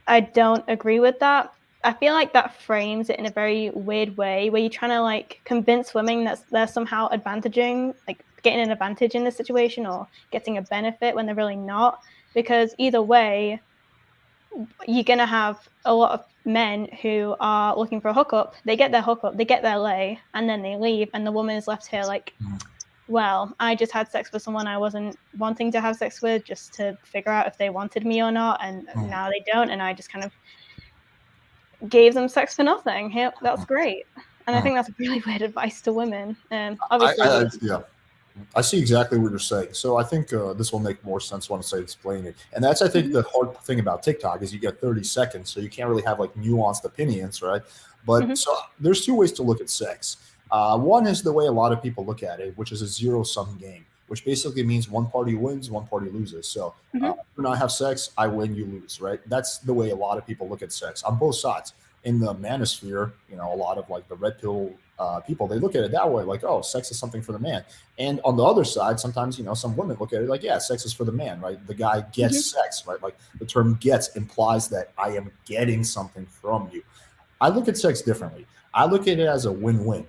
I don't agree with that. I feel like that frames it in a very weird way where you're trying to like convince women that they're somehow getting an advantage in the situation or getting a benefit when they're really not. Because either way, you're going to have a lot of men who are looking for a hookup. They get their hookup, they get their lay, and then they leave. And the woman is left here like, well, I just had sex with someone I wasn't wanting to have sex with just to figure out if they wanted me or not. And now they don't. And I just kind of gave them sex for nothing. Yeah, that's great. And I think that's really weird advice to women. Obviously, I see exactly what you're saying. So I think this will make more sense once I explain it. And that's, I think, the hard thing about TikTok is you get 30 seconds, so you can't really have like nuanced opinions, right? But so there's two ways to look at sex. One is the way a lot of people look at it, which is a zero-sum game, which basically means one party wins, one party loses. So when I have sex, I win, you lose, right? That's the way a lot of people look at sex on both sides. In the manosphere, a lot of like the red pill people, they look at it that way, like, oh, sex is something for the man. And on the other side, sometimes, some women look at it like, yeah, sex is for the man, right? The guy gets sex, right? Like the term gets implies that I am getting something from you. I look at sex differently. I look at it as a win-win.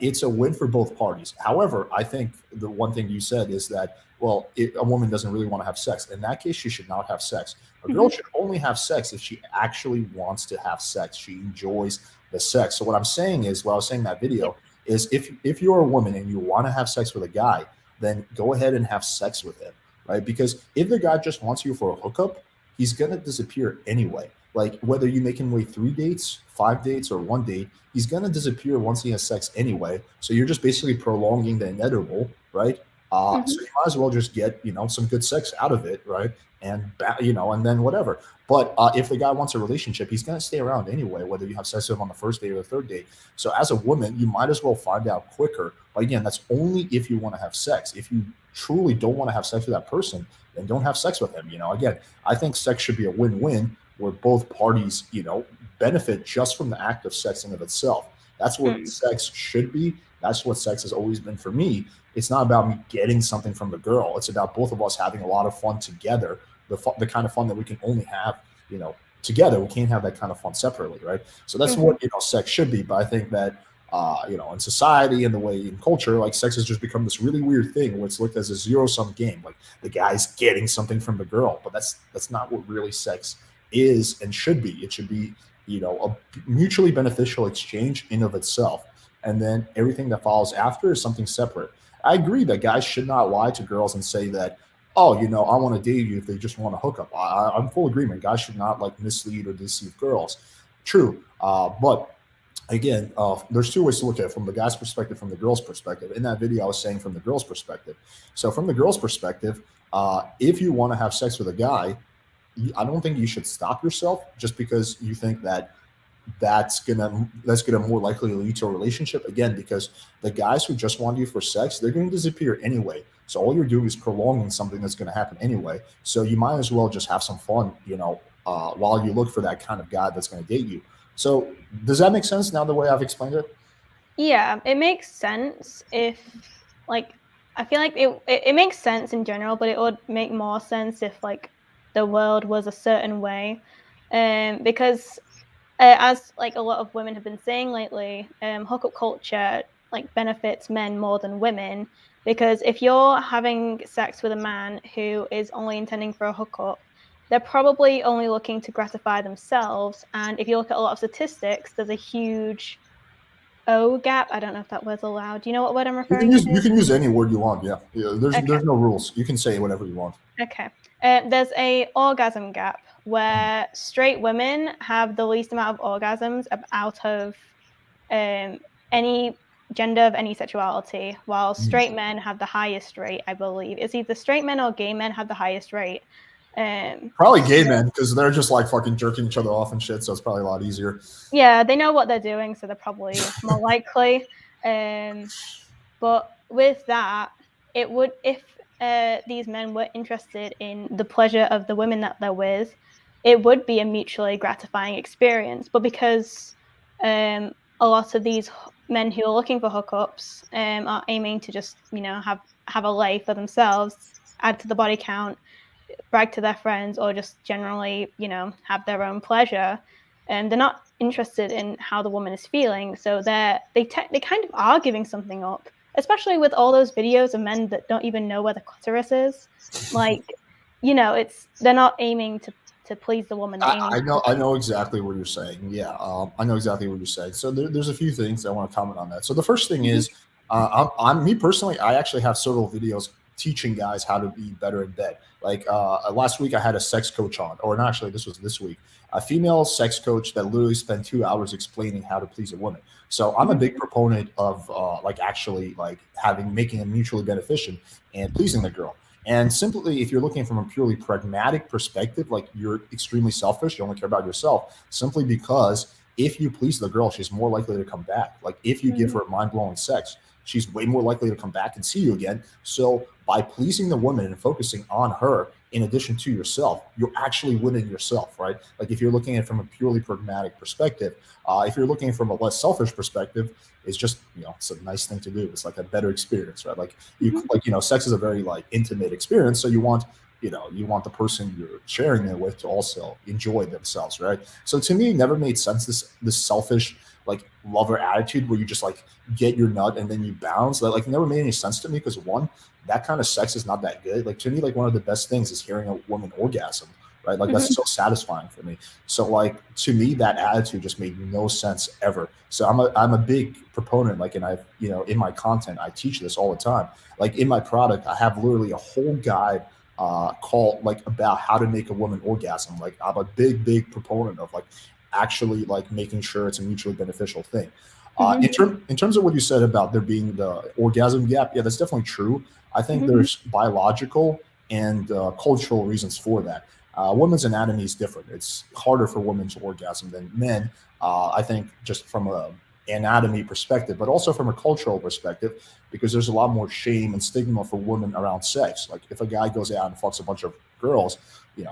It's a win for both parties. However, I think the one thing you said is that, well, if a woman doesn't really want to have sex, in that case, she should not have sex. A girl should only have sex if she actually wants to have sex. She enjoys the sex. So what I'm saying is, what I was saying in that video is if you're a woman and you want to have sex with a guy, then go ahead and have sex with him, right? Because if the guy just wants you for a hookup, he's going to disappear anyway. Like whether you make him wait 3 dates, 5 dates, or 1 date, he's going to disappear once he has sex anyway. So you're just basically prolonging the inevitable, right? So you might as well just get, some good sex out of it, right? And, and then whatever. But if the guy wants a relationship, he's going to stay around anyway, whether you have sex with him on the first date or the third date. So as a woman, you might as well find out quicker. But again, that's only if you want to have sex. If you truly don't want to have sex with that person, then don't have sex with him. Again, I think sex should be a win-win where both parties, benefit just from the act of sex in of itself. That's what sex should be. That's what sex has always been for me. It's not about me getting something from the girl. It's about both of us having a lot of fun together, the kind of fun that we can only have, together. We can't have that kind of fun separately, right? So that's what, sex should be. But I think that in society and the way in culture, like sex has just become this really weird thing where it's looked as a zero-sum game. Like the guy's getting something from the girl, but that's not what really sex is and should be. It should be, a mutually beneficial exchange in of itself. And then everything that follows after is something separate. I agree that guys should not lie to girls and say that, oh, I want to date you if they just want to hook up. I'm full agreement. Guys should not like mislead or deceive girls. True. But again, there's two ways to look at it, from the guy's perspective, from the girl's perspective. In that video, I was saying from the girl's perspective. So from the girl's perspective, if you want to have sex with a guy, I don't think you should stop yourself just because you think that that's gonna more likely lead to a relationship. Again, because the guys who just want you for sex, they're going to disappear anyway. So all you're doing is prolonging something that's going to happen anyway. So you might as well just have some fun, while you look for that kind of guy that's going to date you. So does that make sense now the way I've explained it? Yeah, it makes sense if, like, I feel like it makes sense in general, but it would make more sense if, like, the world was a certain way. Because as, like, a lot of women have been saying lately, hookup culture, like, benefits men more than women. Because if you're having sex with a man who is only intending for a hookup, they're probably only looking to gratify themselves. And if you look at a lot of statistics, there's a huge gap. I don't know if that word's allowed. Do you know what word I'm referring to? You can use any word you want. Yeah. There's no rules. You can say whatever you want. Okay. There's a orgasm gap where straight women have the least amount of orgasms out of any gender of any sexuality, while straight men have the highest rate, I believe. It's either straight men or gay men have the highest rate. Probably gay men, because they're just like fucking jerking each other off and shit, so it's probably a lot easier. Yeah, they know what they're doing, so they're probably more likely. But with that, it would, if these men were interested in the pleasure of the women that they're with, it would be a mutually gratifying experience. But because a lot of these men who are looking for hookups are aiming to just, have a lay for themselves, add to the body count, brag to their friends, or just generally, have their own pleasure, and they're not interested in how the woman is feeling. So they kind of are giving something up, especially with all those videos of men that don't even know where the clitoris is. Like, they're not aiming to please the woman. I know exactly what you're saying. Yeah, I know exactly what you're saying. So there's a few things I want to comment on that. So the first thing is, I'm me personally, I actually have several videos teaching guys how to be better in bed. Like last week I had a sex coach on, or not, actually this was this week, a female sex coach that literally spent 2 hours explaining how to please a woman. So I'm a big proponent of making it mutually beneficial and pleasing the girl. And simply, if you're looking from a purely pragmatic perspective, like you're extremely selfish, you only care about yourself, simply because if you please the girl, she's more likely to come back. Like if you give her mind-blowing sex, she's way more likely to come back and see you again. So by pleasing the woman and focusing on her in addition to yourself, you're actually winning yourself, right? Like if you're looking at it from a purely pragmatic perspective, if you're looking from a less selfish perspective, it's just, it's a nice thing to do. It's like a better experience, right? Like sex is a very like intimate experience. So you want the person you're sharing it with to also enjoy themselves, right? So to me, it never made sense, this selfish, like lover attitude where you just like get your nut and then you bounce. That like never made any sense to me, because one, that kind of sex is not that good. Like to me, like one of the best things is hearing a woman orgasm, right? Like that's so satisfying for me. So like to me, that attitude just made no sense ever. So I'm a big proponent, like, and I've, in my content, I teach this all the time. Like in my product, I have literally a whole guide called like about how to make a woman orgasm. Like I'm a big proponent of like actually like making sure it's a mutually beneficial thing. In terms of what you said about there being the orgasm gap, yeah, that's definitely true. I think there's biological and cultural reasons for that. Women's anatomy is different. It's harder for women to orgasm than men. I think just from a anatomy perspective, but also from a cultural perspective, because there's a lot more shame and stigma for women around sex. Like if a guy goes out and fucks a bunch of girls,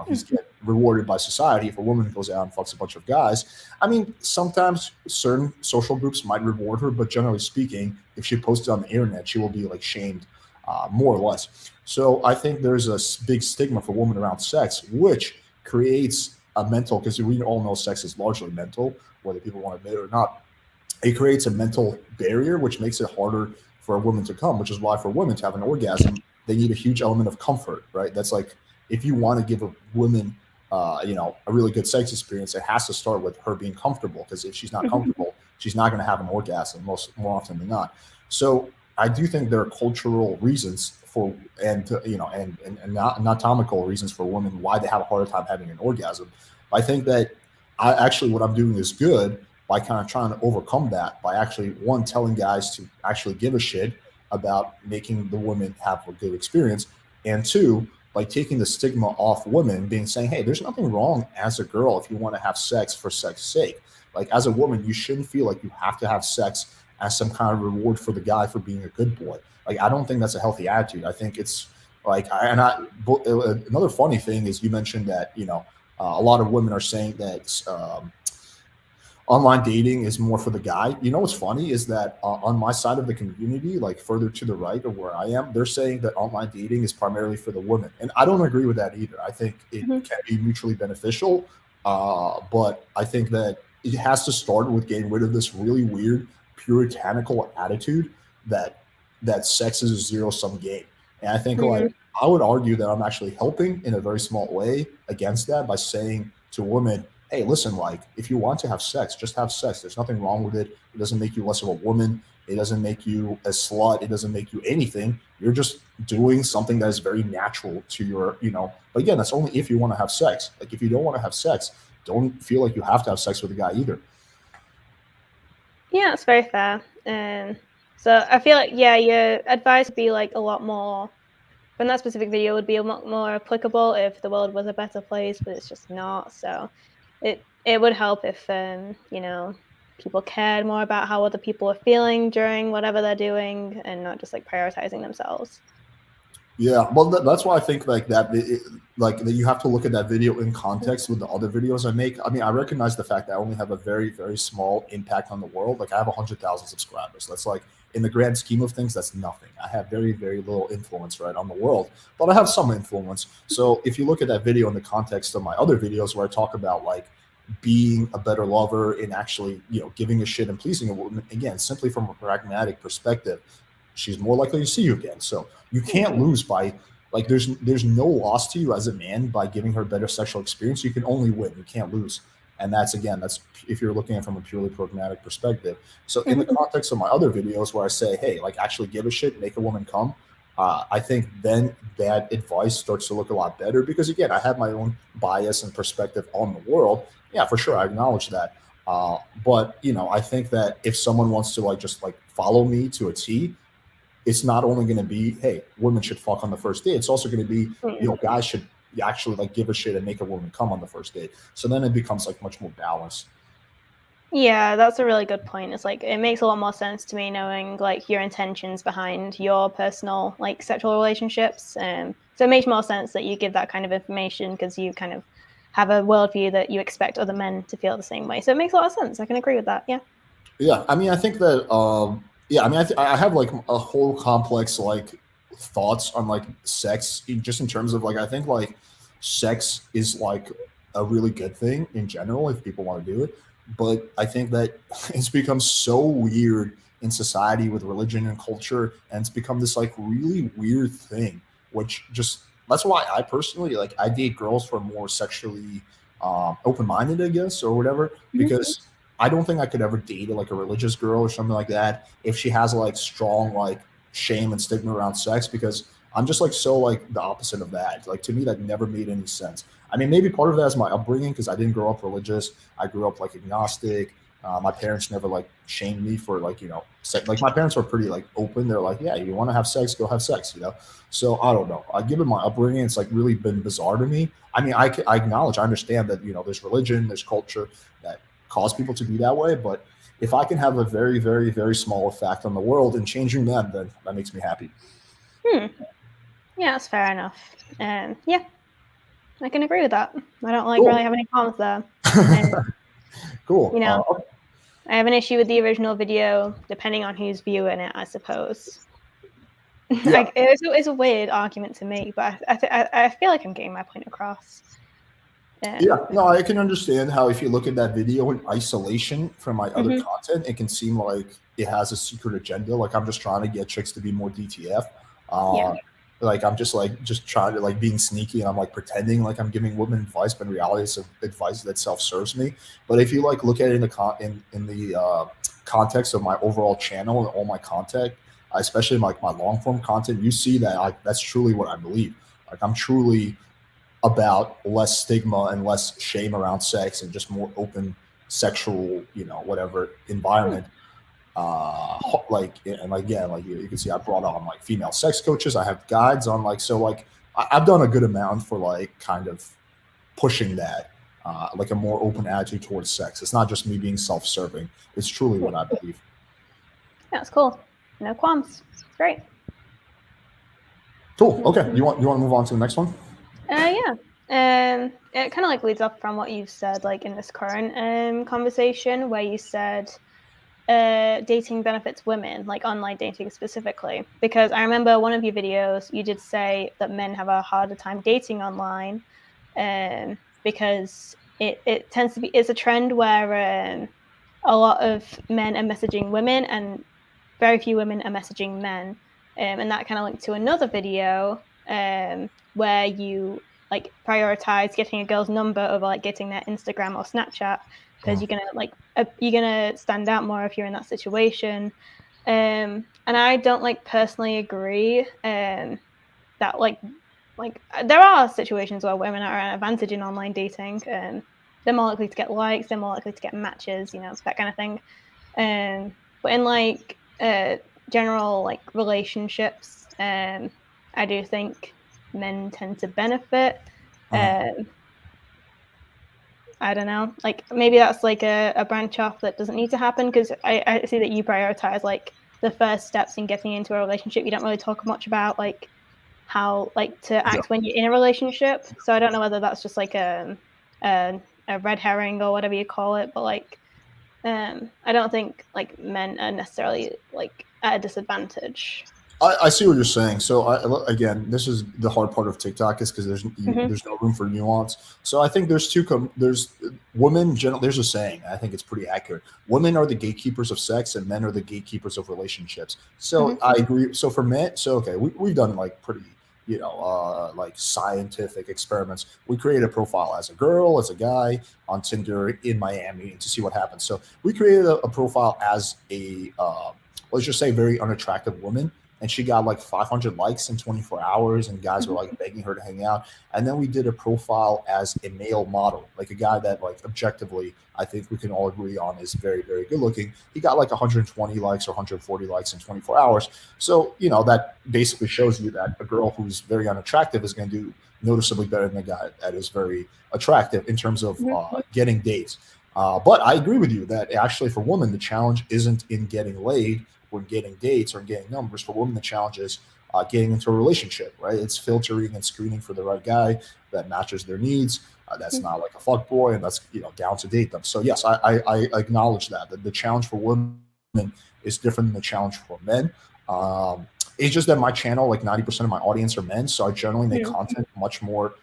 he's get rewarded by society. If a woman goes out and fucks a bunch of guys, I mean, sometimes certain social groups might reward her, but generally speaking, if she posts it on the internet, she will be like shamed, more or less. So I think there's a big stigma for women around sex, which creates a mental, because we all know sex is largely mental, whether people want to admit it or not. it creates a mental barrier, which makes it harder for a woman to come, which is why for women to have an orgasm, they need a huge element of comfort, right? That's like, if you want to give a woman, a really good sex experience, it has to start with her being comfortable. Because if she's not comfortable, she's not going to have an orgasm more often than not. So I do think there are cultural reasons for, and not anatomical reasons for women why they have a harder time having an orgasm. I think that what I'm doing is good by kind of trying to overcome that by actually, one, telling guys to actually give a shit about making the women have a good experience, and two, by taking the stigma off women, saying, hey, there's nothing wrong as a girl if you want to have sex for sex's sake. Like, as a woman, you shouldn't feel like you have to have sex as some kind of reward for the guy for being a good boy. Like, I don't think that's a healthy attitude. I think it's like, another funny thing is you mentioned that, a lot of women are saying that online dating is more for the guy. You know what's funny is that on my side of the community, like further to the right of where I am, they're saying that online dating is primarily for the women. And I don't agree with that either. I think it can be mutually beneficial, but I think that it has to start with getting rid of this really weird puritanical attitude that sex is a zero-sum game. And I think like, I would argue that I'm actually helping in a very small way against that by saying to women, hey, listen, like, if you want to have sex, just have sex. There's nothing wrong with it. It doesn't make you less of a woman. It doesn't make you a slut. It doesn't make you anything. You're just doing something that is very natural to your, but again, that's only if you want to have sex. Like, if you don't want to have sex, don't feel like you have to have sex with a guy either. Yeah, it's very fair. So I feel like, your advice would be like a lot more, from that specific video, would be a lot more applicable if the world was a better place, but it's just not. So it would help if, people cared more about how other people are feeling during whatever they're doing and not just like prioritizing themselves. Yeah, well, that's why I think like that, that you have to look at that video in context with the other videos I make. I mean, I recognize the fact that I only have a very, very small impact on the world. Like, I have 100,000 subscribers. That's like, in the grand scheme of things, that's nothing. I have very, very little influence, right, on the world, but I have some influence. So if you look at that video in the context of my other videos where I talk about like being a better lover and actually, giving a shit and pleasing a woman, again, simply from a pragmatic perspective, she's more likely to see you again. So you can't lose by, like, there's no loss to you as a man by giving her better sexual experience. You can only win. You can't lose. And that's if you're looking at it from a purely pragmatic perspective. So in the context of my other videos where I say, hey, like, actually give a shit, make a woman come, I think then that advice starts to look a lot better because, again, I have my own bias and perspective on the world. Yeah, for sure. I acknowledge that. But, I think that if someone wants to just follow me to a T, it's not only going to be, hey, women should fuck on the first date. It's also going to be, guys should actually give a shit and make a woman come on the first date. So then it becomes much more balanced. Yeah, that's a really good point. It's it makes a lot more sense to me knowing your intentions behind your personal sexual relationships. So it makes more sense that you give that kind of information because you kind of have a worldview that you expect other men to feel the same way. So it makes a lot of sense. I can agree with that. Yeah. Yeah, I mean, I think that. I have a whole complex thoughts on sex, just in terms of I think sex is a really good thing in general if people want to do it. But I think that it's become so weird in society with religion and culture, and it's become this really weird thing, which that's why I personally I date girls who are more sexually open-minded, I guess, or whatever, because I don't think I could ever date a religious girl or something like that if she has strong shame and stigma around sex, because I'm just so the opposite of that. To me, that never made any sense. I mean, maybe part of that is my upbringing because I didn't grow up religious. I grew up agnostic. My parents never shamed me for sex. My parents were pretty open. They're yeah, you want to have sex, go have sex, So I don't know. Given my upbringing, it's really been bizarre to me. I mean, I acknowledge, I understand that there's religion, there's culture that cause people to be that way, but if I can have a very, very, very small effect on the world and changing them, then that makes me happy. Yeah, that's fair enough. Yeah, I can agree with that. I don't Cool. really have any problems there. Cool. I have an issue with the original video, depending on who's viewing it, I suppose. Yeah. It's a weird argument to make, but I feel like I'm getting my point across. Yeah, no, I can understand how if you look at that video in isolation from my other content, it can seem like it has a secret agenda. Like I'm just trying to get chicks to be more DTF. Yeah. Like I'm just trying to like being sneaky and I'm like pretending like I'm giving women advice, but in reality it's advice that self-serves me. But if you like look at it in the context of my overall channel and all my content, especially like my long form content, you see that that's truly what I believe. Like I'm truly about less stigma and less shame around sex and just more open sexual, whatever environment. Like, and again, like you can see, I brought on like female sex coaches. I have guides on like, so like I've done a good amount for like kind of pushing that, like a more open attitude towards sex. It's not just me being self-serving. It's truly what I believe. That's cool. No qualms. Great. Cool. Okay. You want to move on to the next one? Yeah. It kind of like leads up from what you've said, like in this current conversation, where you said dating benefits women, like online dating specifically. Because I remember one of your videos, you did say that men have a harder time dating online, because it tends to be, it's a trend where a lot of men are messaging women and very few women are messaging men. And that kind of linked to another video where you like prioritize getting a girl's number over like getting their Instagram or Snapchat, because you're gonna stand out more if you're in that situation. And I don't like personally agree that like there are situations where women are at an advantage in online dating. They're more likely to get likes, they're more likely to get matches, that kind of thing. But in like general like relationships, I do think men tend to benefit. I don't know, like maybe that's like a branch off that doesn't need to happen, because I see that you prioritize like the first steps in getting into a relationship. You don't really talk much about like how like to act when you're in a relationship. So I don't know whether that's just like a red herring or whatever you call it, but like I don't think like men are necessarily like at a disadvantage. I see what you're saying. So again, this is the hard part of TikTok, is because there's no room for nuance. So I think there's there's women. There's a saying. I think it's pretty accurate. Women are the gatekeepers of sex, and men are the gatekeepers of relationships. So I agree. So for men, okay, we've done like pretty like scientific experiments. We created a profile as a girl, as a guy on Tinder in Miami to see what happens. So we created a profile as a let's just say very unattractive woman, and she got like 500 likes in 24 hours, and guys were like begging her to hang out. And then we did a profile as a male model, like a guy that like objectively I think we can all agree on is very, very good looking. He got like 120 likes or 140 likes in 24 hours. So that basically shows you that a girl who's very unattractive is going to do noticeably better than a guy that is very attractive in terms of getting dates. But I agree with you that actually for women, the challenge isn't in getting laid or getting dates or getting numbers. For women, the challenge is getting into a relationship, right? It's filtering and screening for the right guy that matches their needs. That's not like a fuck boy, and that's down to date them. So yes, I acknowledge that the challenge for women is different than the challenge for men. It's just that my channel, like 90% of my audience are men, so I generally make content much more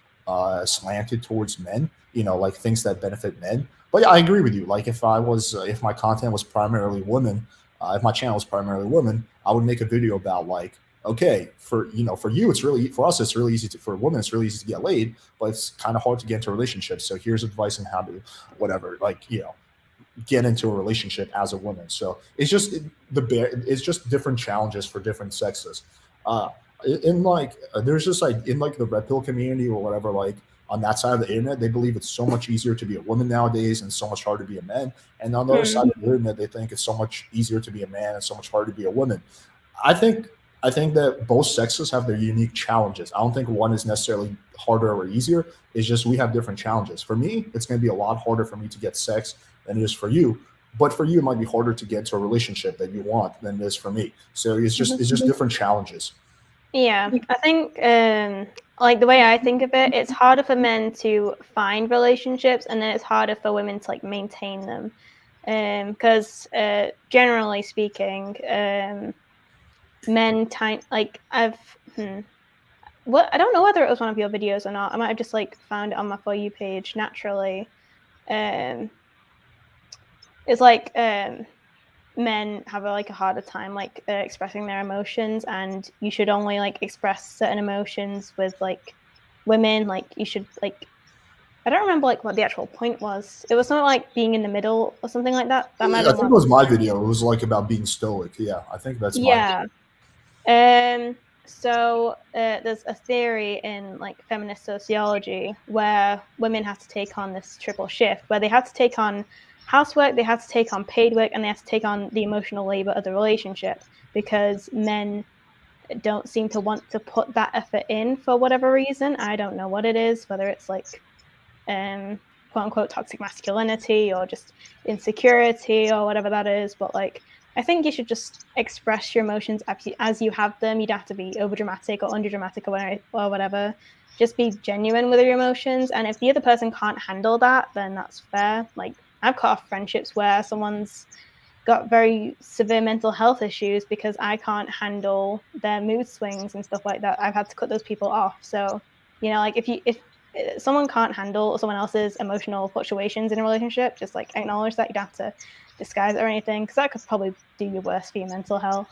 slanted towards men. Like things that benefit men. But yeah, I agree with you. Like if my content was primarily women, if my channel was primarily women, I would make a video about like, okay, for you, for us, it's really easy for women, it's really easy to get laid, but it's kind of hard to get into relationships. So here's advice on how to, whatever, like, get into a relationship as a woman. So it's just it's just different challenges for different sexes. There's just like in like the red pill community or whatever, like on that side of the internet, they believe it's so much easier to be a woman nowadays and so much harder to be a man. And on the other side of the internet, they think it's so much easier to be a man and so much harder to be a woman. I think that both sexes have their unique challenges. I don't think one is necessarily harder or easier. It's just we have different challenges. For me, it's going to be a lot harder for me to get sex than it is for you. But for you, it might be harder to get into a relationship that you want than it is for me. So it's just different challenges. Yeah, I think like the way I think of it, it's harder for men to find relationships, and then it's harder for women to like maintain them. Because generally speaking, men I don't know whether it was one of your videos or not. I might have just like found it on my For You page naturally. It's like men have like a harder time like expressing their emotions, and you should only like express certain emotions with like women. Like you should like, I don't remember like what the actual point was. It was something like being in the middle or something like that. That might Yeah, have I been think it was my video. It was like about being stoic. Yeah, I think that's my yeah. So there's a theory in like feminist sociology where women have to take on this triple shift, where they have to take on housework, they have to take on paid work, and they have to take on the emotional labor of the relationship, because men don't seem to want to put that effort in for whatever reason. I don't know what it is, whether it's like quote unquote toxic masculinity or just insecurity or whatever that is, but like I think you should just express your emotions as you have them. You don't have to be over dramatic or under dramatic or whatever. Just be genuine with your emotions, and if the other person can't handle that, then that's fair. Like I've cut off friendships where someone's got very severe mental health issues because I can't handle their mood swings and stuff like that. I've had to cut those people off. So, you know, like if someone can't handle someone else's emotional fluctuations in a relationship, just like acknowledge that. You don't have to disguise it or anything, because that could probably do you worse for your mental health.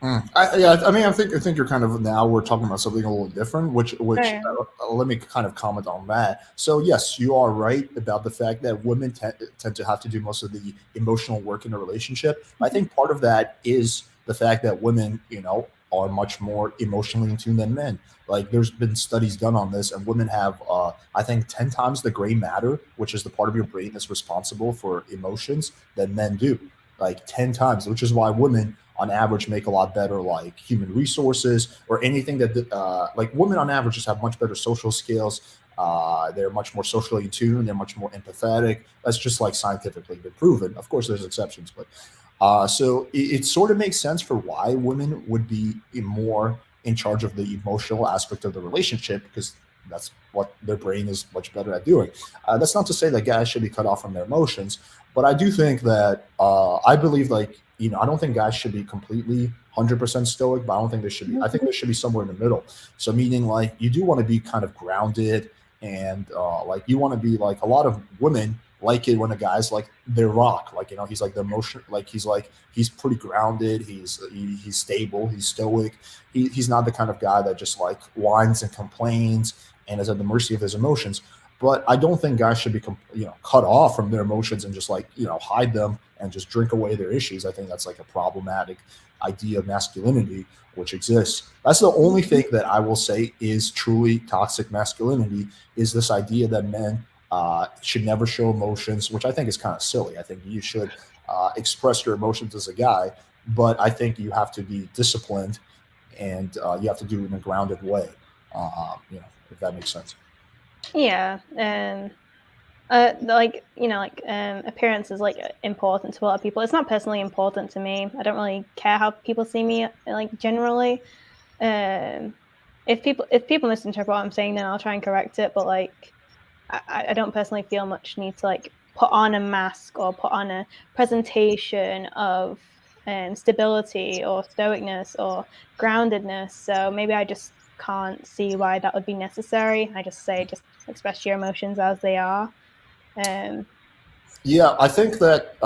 I mean, I think you're kind of, now we're talking about something a little different, which Yeah. let me kind of comment on that. So yes, you are right about the fact that women tend to have to do most of the emotional work in a relationship. I think part of that is the fact that women, are much more emotionally in tune than men. Like there's been studies done on this, and women have, I think, 10 times the gray matter, which is the part of your brain that's responsible for emotions, than men do. Like 10 times, which is why women on average make a lot better like human resources or anything that like women on average just have much better social skills. They're much more socially in tune. They're much more empathetic. That's just like scientifically been proven. Of course, there's exceptions, but so it sort of makes sense for why women would be more in charge of the emotional aspect of the relationship, because that's what their brain is much better at doing. That's not to say that guys should be cut off from their emotions, but I do think that I believe like, I don't think guys should be completely 100% stoic, but I don't think they should be. I think they should be somewhere in the middle. So meaning like you do want to be kind of grounded, and like you want to be like, a lot of women like it when a guy's like their rock, like he's like the emotion, like he's pretty grounded, he's stable, he's stoic. He's not the kind of guy that just like whines and complains and is at the mercy of his emotions. But I don't think guys should be cut off from their emotions and just like hide them and just drink away their issues. I think that's like a problematic idea of masculinity which exists. That's the only thing that I will say is truly toxic masculinity, is this idea that men should never show emotions, which I think is kind of silly. I think you should express your emotions as a guy, but I think you have to be disciplined, and you have to do it in a grounded way. If that makes sense. Yeah, appearance is like important to a lot of people. It's not personally important to me. I don't really care how people see me, like generally. If people misinterpret what I'm saying, then I'll try and correct it. But like, I don't personally feel much need to like put on a mask or put on a presentation of stability or stoicness or groundedness. So maybe I just can't see why that would be necessary. I just say just express your emotions as they are. Yeah, I think that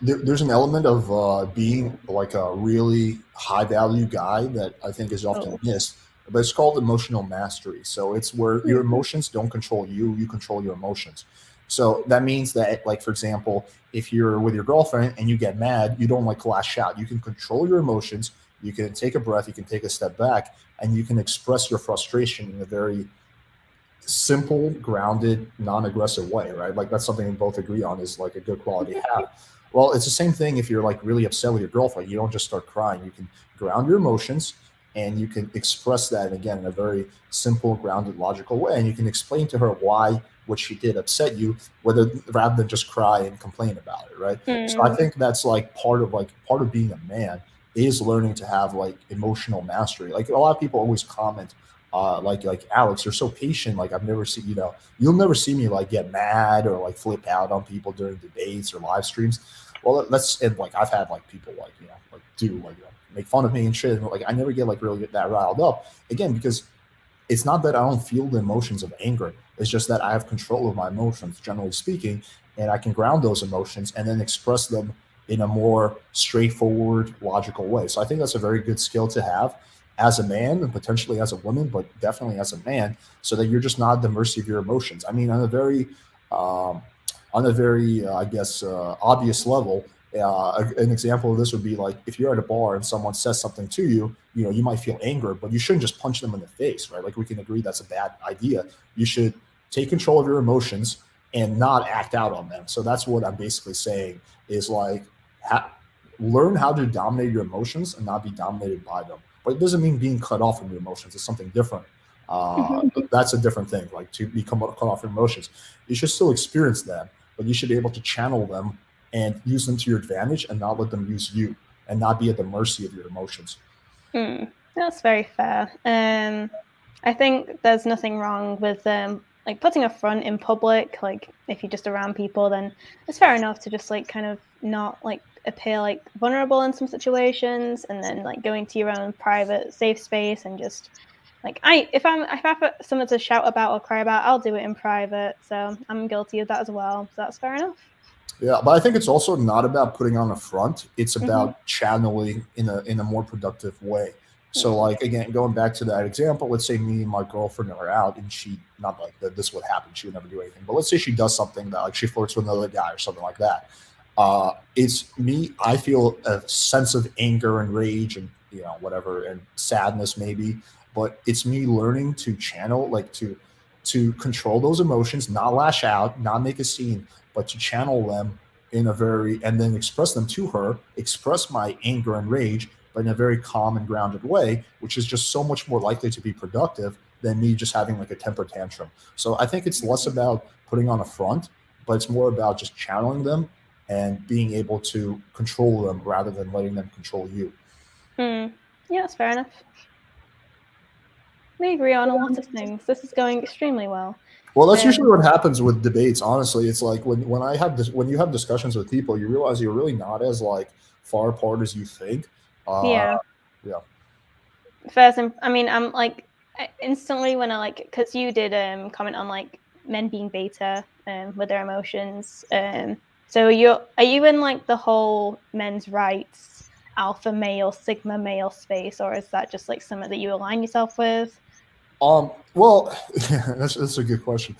there's an element of being like a really high value guy that I think is often missed, but it's called emotional mastery. So it's where your emotions don't control you, you control your emotions. So that means that, like, for example, if you're with your girlfriend and you get mad, you don't like lash out. You can control your emotions. You can take a breath. You can take a step back, and you can express your frustration in a very simple, grounded, non-aggressive way, right? Like that's something we both agree on is like a good quality to have. Well, it's the same thing if you're like really upset with your girlfriend. You don't just start crying. You can ground your emotions, and you can express that again in a very simple, grounded, logical way. And you can explain to her why what she did upset you, rather than just cry and complain about it, right? So I think that's like part of being a man is learning to have like emotional mastery. Like a lot of people always comment, like Alex, you're so patient. Like I've never seen, you'll never see me like get mad or like flip out on people during debates or live streams. Well, and like I've had like people like, like do like make fun of me and shit. And like I never get like really get that riled up again, because it's not that I don't feel the emotions of anger. It's just that I have control of my emotions, generally speaking, and I can ground those emotions and then express them in a more straightforward, logical way. So I think that's a very good skill to have as a man and potentially as a woman, but definitely as a man, so that you're just not at the mercy of your emotions. I mean, I guess, obvious level, an example of this would be like if you're at a bar and someone says something to you, you might feel anger, but you shouldn't just punch them in the face, right? Like we can agree that's a bad idea. You should take control of your emotions and not act out on them. So that's what I'm basically saying is like, learn how to dominate your emotions and not be dominated by them. But it doesn't mean being cut off from your emotions. It's something different. That's a different thing. Like to become cut off from emotions, you should still experience them, but you should be able to channel them and use them to your advantage and not let them use you and not be at the mercy of your emotions. That's very fair. I think there's nothing wrong with like putting a front in public. Like if you're just around people, then it's fair enough to just like kind of not like appear like vulnerable in some situations, and then like going to your own private safe space and just like if I have something to shout about or cry about, I'll do it in private. So I'm guilty of that as well. So that's fair enough. Yeah, but I think it's also not about putting on a front. It's about channeling in a more productive way. So like, again, going back to that example, let's say me and my girlfriend are out and she, not like that this would happen, she would never do anything, but let's say she does something that like she flirts with another guy or something like that. It's me, I feel a sense of anger and rage and whatever, and sadness maybe, but it's me learning to channel, like to control those emotions, not lash out, not make a scene, but to channel them and then express them to her, express my anger and rage, but in a very calm and grounded way, which is just so much more likely to be productive than me just having like a temper tantrum. So I think it's less about putting on a front, but it's more about just channeling them and being able to control them rather than letting them control you. Yeah, that's fair enough. We agree on a lot of things. This is going extremely well. Well, that's usually what happens with debates. Honestly, it's like when you have discussions with people, you realize you're really not as like far apart as you think. Yeah. First, I mean, I'm like instantly when I like, because you did comment on like men being beta with their emotions. So are you in like the whole men's rights, alpha male, sigma male space, or is that just like something that you align yourself with? Well, that's a good question.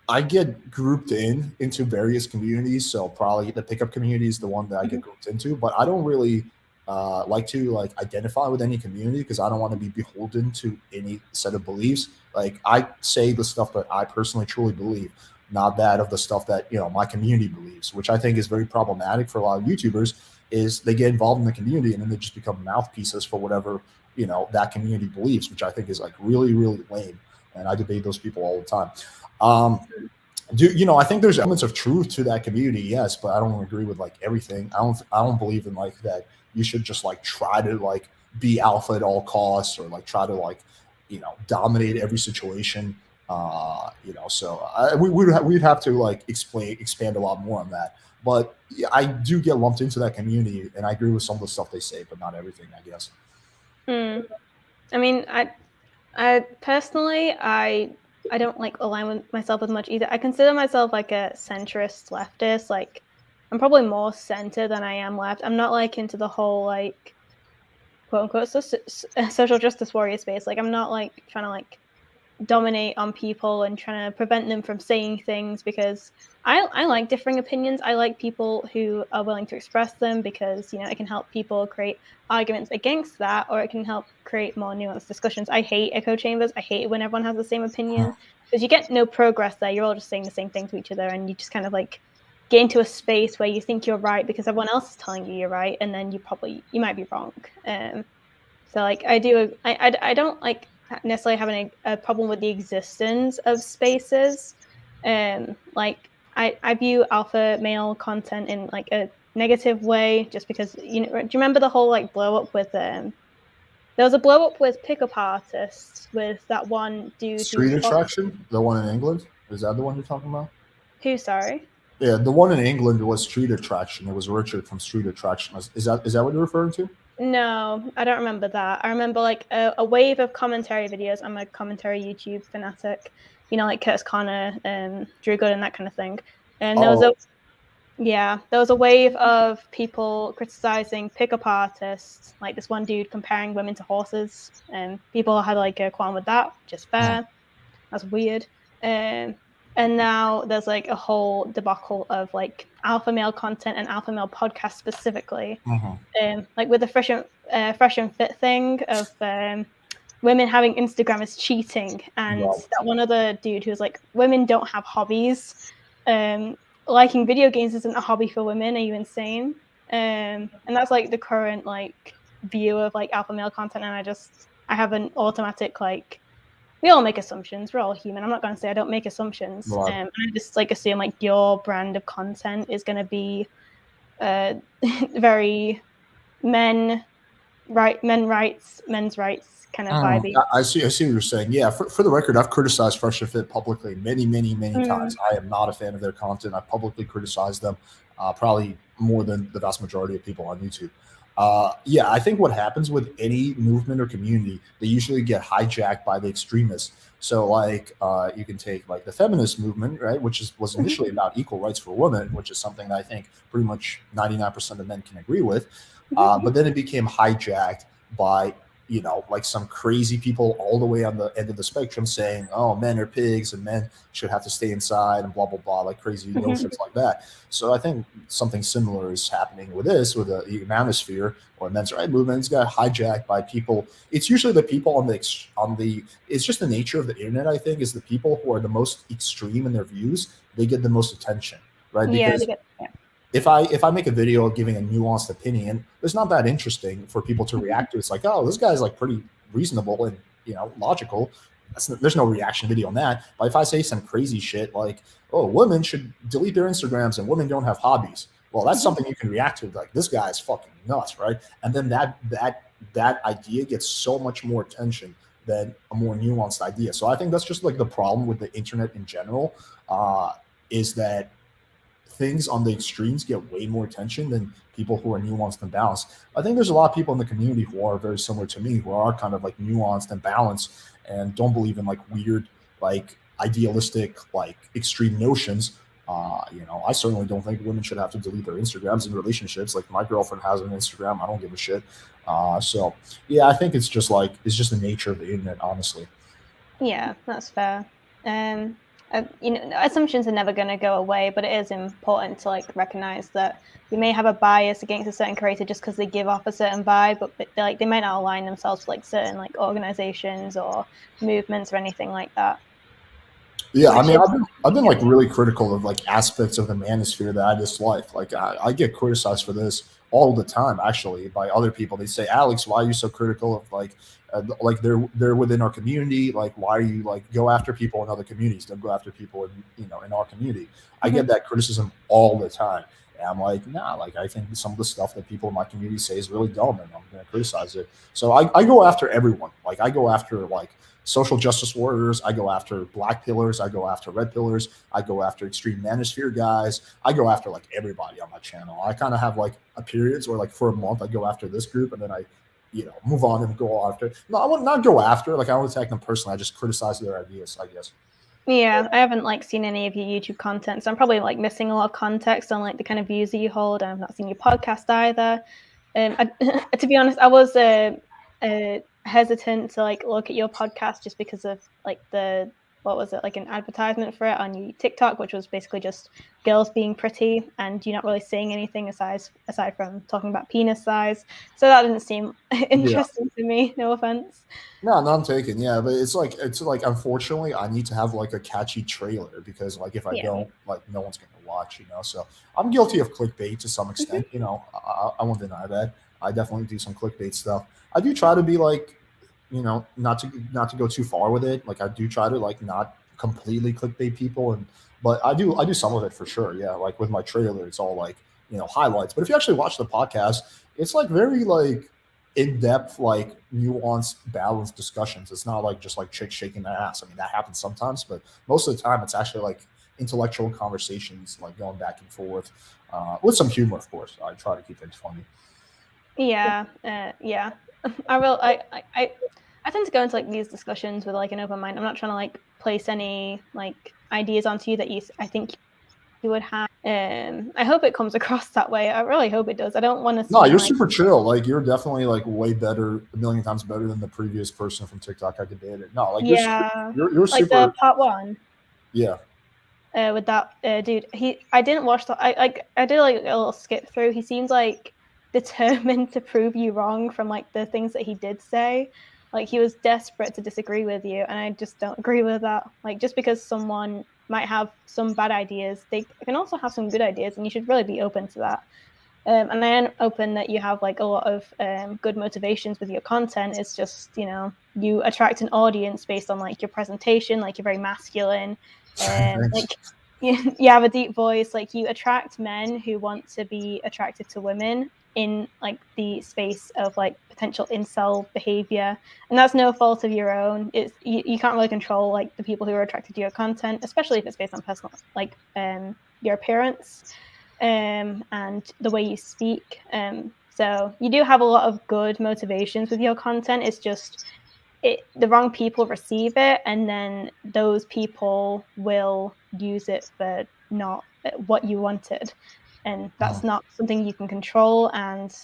I get grouped into various communities, so probably the pickup community is the one that I get grouped into, but I don't really like to like identify with any community because I don't want to be beholden to any set of beliefs. Like I say the stuff that I personally truly believe, not that of the stuff that my community believes, which I think is very problematic for a lot of YouTubers. Is they get involved in the community and then they just become mouthpieces for whatever that community believes, which I think is like really, really lame. And I debate those people all the time. I think there's elements of truth to that community, yes, but I don't agree with like everything. I don't believe in like that you should just like try to like be alpha at all costs or like try to like dominate every situation. So we'd have to like expand a lot more on that. But yeah, I do get lumped into that community, and I agree with some of the stuff they say, but not everything, I guess. I mean, I personally, I don't like align with myself as much either. I consider myself like a centrist leftist. Like I'm probably more center than I am left. I'm not like into the whole like quote unquote social justice warrior space. Like I'm not like trying to like dominate on people and trying to prevent them from saying things, because I like differing opinions. I like people who are willing to express them, because it can help people create arguments against that, or it can help create more nuanced discussions. I hate echo chambers. I hate it when everyone has the same opinion, because you get no progress there. You're all just saying the same thing to each other, and you just kind of like get into a space where you think you're right because everyone else is telling you you're right, and then you might be wrong. So like I don't like necessarily having a problem with the existence of spaces. Like I view alpha male content in like a negative way, just because do you remember the whole like blow up with there was a blow up with pickup artists with that one dude. Street Attraction, the one in England, is that the one you're talking about? Who? Sorry. Yeah, the one in England was Street Attraction. It was Richard from Street Attraction. Is that what you're referring to? No, I don't remember that. I remember like a wave of commentary videos. I'm a commentary YouTube fanatic, like Curtis Connor, Drew Gooden, that kind of thing. And there was a wave of people criticizing pickup artists, like this one dude comparing women to horses, and people had like a qualm with that, which is fair. That's weird. And now there's like a whole debacle of like alpha male content and alpha male podcasts specifically. Like with the fresh and fit thing of women having Instagram as cheating, and that one other dude who was like, women don't have hobbies. Liking video games isn't a hobby for women. Are you insane? And that's like the current like view of like alpha male content, and I have an automatic like, we all make assumptions. We're all human. I'm not going to say I don't make assumptions. I just like assume like your brand of content is going to be very men's rights kind of vibey. I see what you're saying. Yeah, for the record, I've criticized Fresh and Fit publicly many times. I am not a fan of their content. I publicly criticized them, probably more than the vast majority of people on YouTube. Yeah, I think what happens with any movement or community, they usually get hijacked by the extremists. So like you can take like the feminist movement, right, which was initially about equal rights for women, which is something that I think pretty much 99% of men can agree with. But then it became hijacked by like some crazy people all the way on the end of the spectrum saying, oh, men are pigs and men should have to stay inside and blah, blah, blah, like crazy notions like that. So I think something similar is happening with this, with the manosphere or men's right movement. It's got hijacked by people. It's usually the people it's just the nature of the internet, I think, is the people who are the most extreme in their views, they get the most attention, right? Because if I make a video giving a nuanced opinion, it's not that interesting for people to react to. It's like, oh, this guy's like pretty reasonable and logical. There's no reaction video on that. But if I say some crazy shit like, oh, women should delete their Instagrams and women don't have hobbies, well, that's something you can react to. Like, this guy is fucking nuts, right? And then that idea gets so much more attention than a more nuanced idea. So I think that's just like the problem with the internet in general, is that things on the extremes get way more attention than people who are nuanced and balanced. I think there's a lot of people in the community who are very similar to me, who are kind of like nuanced and balanced and don't believe in like weird, like idealistic, like extreme notions. I certainly don't think women should have to delete their Instagrams in relationships. Like, my girlfriend has an Instagram. I don't give a shit. So yeah, I think it's just the nature of the internet, honestly. Yeah, that's fair. Assumptions are never going to go away, but it is important to like recognize that we may have a bias against a certain creator just because they give off a certain vibe, but they might not align themselves with like certain like organizations or movements or anything like that. Yeah, I mean, I've been like really critical of like aspects of the manosphere that I dislike. Like, I get criticized for this all the time, actually, by other people. They say, Alex, why are you so critical of like they're within our community? Like, why are you like go after people in other communities? Don't go after people in our community. I get that criticism all the time. And I'm like, nah, like, I think some of the stuff that people in my community say is really dumb, and I'm going to criticize it. So I go after everyone. Like, I go after like social justice warriors. I go after black pillars. I go after red pillars. I go after extreme manosphere guys. I go after like everybody on my channel. I kind of have like a periods where like for a month I go after this group, and then I move on and go after. No, I would not go after. Like, I don't attack them personally. I just criticize their ideas, I guess. Yeah, I haven't like seen any of your YouTube content, so I'm probably like missing a lot of context on like the kind of views that you hold. And I've not seen your podcast either. To be honest, I was hesitant to like look at your podcast just because of like like an advertisement for it on your TikTok, which was basically just girls being pretty, and you're not really saying anything aside from talking about penis size. So that didn't seem interesting to me. No offense. No, none taken. Yeah, but it's like unfortunately I need to have like a catchy trailer, because like if I don't, like, no one's gonna watch. So I'm guilty of clickbait to some extent. I won't deny that. I definitely do some clickbait stuff. I do try to be like, not to go too far with it. Like, I do try to like not completely clickbait people, but I do some of it for sure. Yeah, like with my trailer, it's all like highlights. But if you actually watch the podcast, it's like very like in-depth, like nuanced, balanced discussions. It's not like just like chicks shaking their ass. I mean, that happens sometimes, but most of the time it's actually like intellectual conversations, like going back and forth with some humor, of course. I try to keep things funny. Yeah, yeah. I will. I tend to go into like these discussions with like an open mind. I'm not trying to like place any like ideas onto you that I think you would have. I hope it comes across that way. I really hope it does. I don't want to No, seem you're like super chill. Like you're definitely like way better, a million times better than the previous person from TikTok I debated. No, like yeah, you're like super. the part one. Yeah. With that dude, I didn't watch the. I did like a little skip through. He seems like determined to prove you wrong from like the things that he did say. Like he was desperate to disagree with you, and I just don't agree with that. Like just because someone might have some bad ideas, they can also have some good ideas, and you should really be open to that. And I am open that you have like a lot of good motivations with your content. It's just you attract an audience based on like your presentation, like you're very masculine, Thanks. like you have a deep voice, like you attract men who want to be attracted to women in like the space of like potential incel behavior, and that's no fault of your own. It's you can't really control like the people who are attracted to your content, especially if it's based on personal like your appearance and the way you speak. So you do have a lot of good motivations with your content. It's just the wrong people receive it, and then those people will use it for not what you wanted. And that's not something you can control. And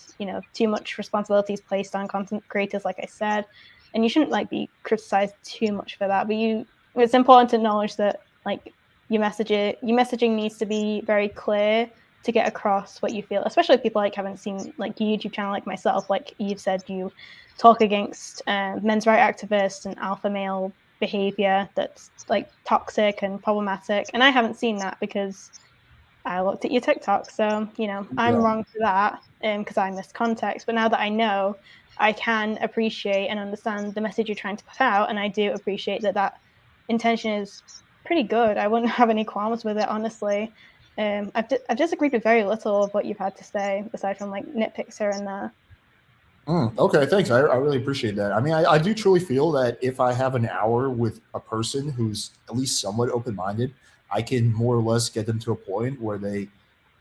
too much responsibility is placed on content creators, like I said, and you shouldn't like be criticized too much for that. But it's important to acknowledge that like your messaging needs to be very clear to get across what you feel, especially if people like haven't seen like your YouTube channel like myself. Like you've said, you talk against men's rights activists and alpha male behavior that's like toxic and problematic, and I haven't seen that because I looked at your TikTok. So I'm wrong for that because I missed context. But now that I know, I can appreciate and understand the message you're trying to put out, and I do appreciate that intention is pretty good. I wouldn't have any qualms with it, honestly. I've disagreed with very little of what you've had to say, aside from like nitpicks here and there. Okay, thanks. I really appreciate that. I mean, I do truly feel that if I have an hour with a person who's at least somewhat open minded, I can more or less get them to a point where they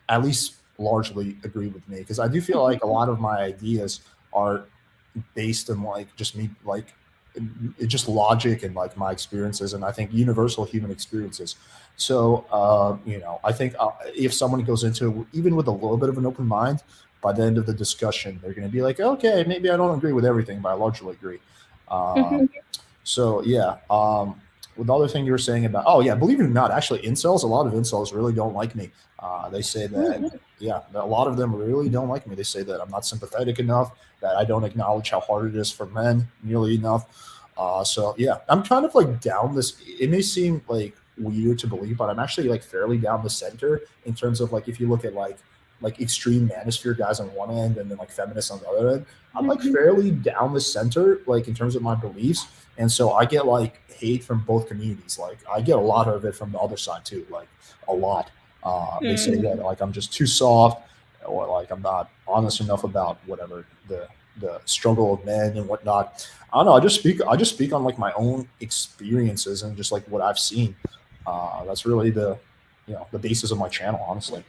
at least largely agree with me. Because I do feel like a lot of my ideas are based on like just me, like just logic and like my experiences, and I think universal human experiences. So, I think if someone goes into it, even with a little bit of an open mind, by the end of the discussion, they're going to be like, okay, maybe I don't agree with everything, but I largely agree. Um, so yeah. With the other thing you were saying about, oh yeah, believe it or not, actually, incels, a lot of incels really don't like me. They say that, yeah, a lot of them really don't like me. They say that I'm not sympathetic enough, that I don't acknowledge how hard it is for men nearly enough. So yeah, I'm kind of like down this. It may seem like weird to believe, but I'm actually like fairly down the center in terms of like if you look at like extreme manosphere guys on one end and then like feminists on the other end. I'm like fairly down the center, like in terms of my beliefs. And so I get like hate from both communities. Like I get a lot of it from the other side too, like a lot. They say that like I'm just too soft, or like I'm not honest enough about whatever the struggle of men and whatnot. I don't know. I just speak on like my own experiences and just like what I've seen. That's really the the basis of my channel, honestly.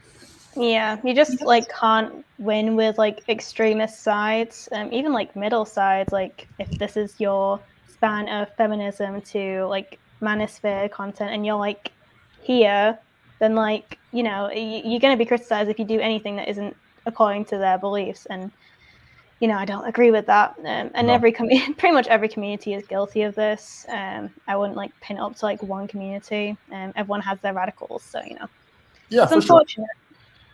Yeah, you just like can't win with like extremist sides, even like middle sides. Like if this is your span of feminism to like manosphere content, and you're like here, then like you're going to be criticized if you do anything that isn't according to their beliefs. And I don't agree with that. And No. pretty much every community is guilty of this. I wouldn't like pin it up to like one community. Everyone has their radicals, so Yeah, it's for sure. unfortunate.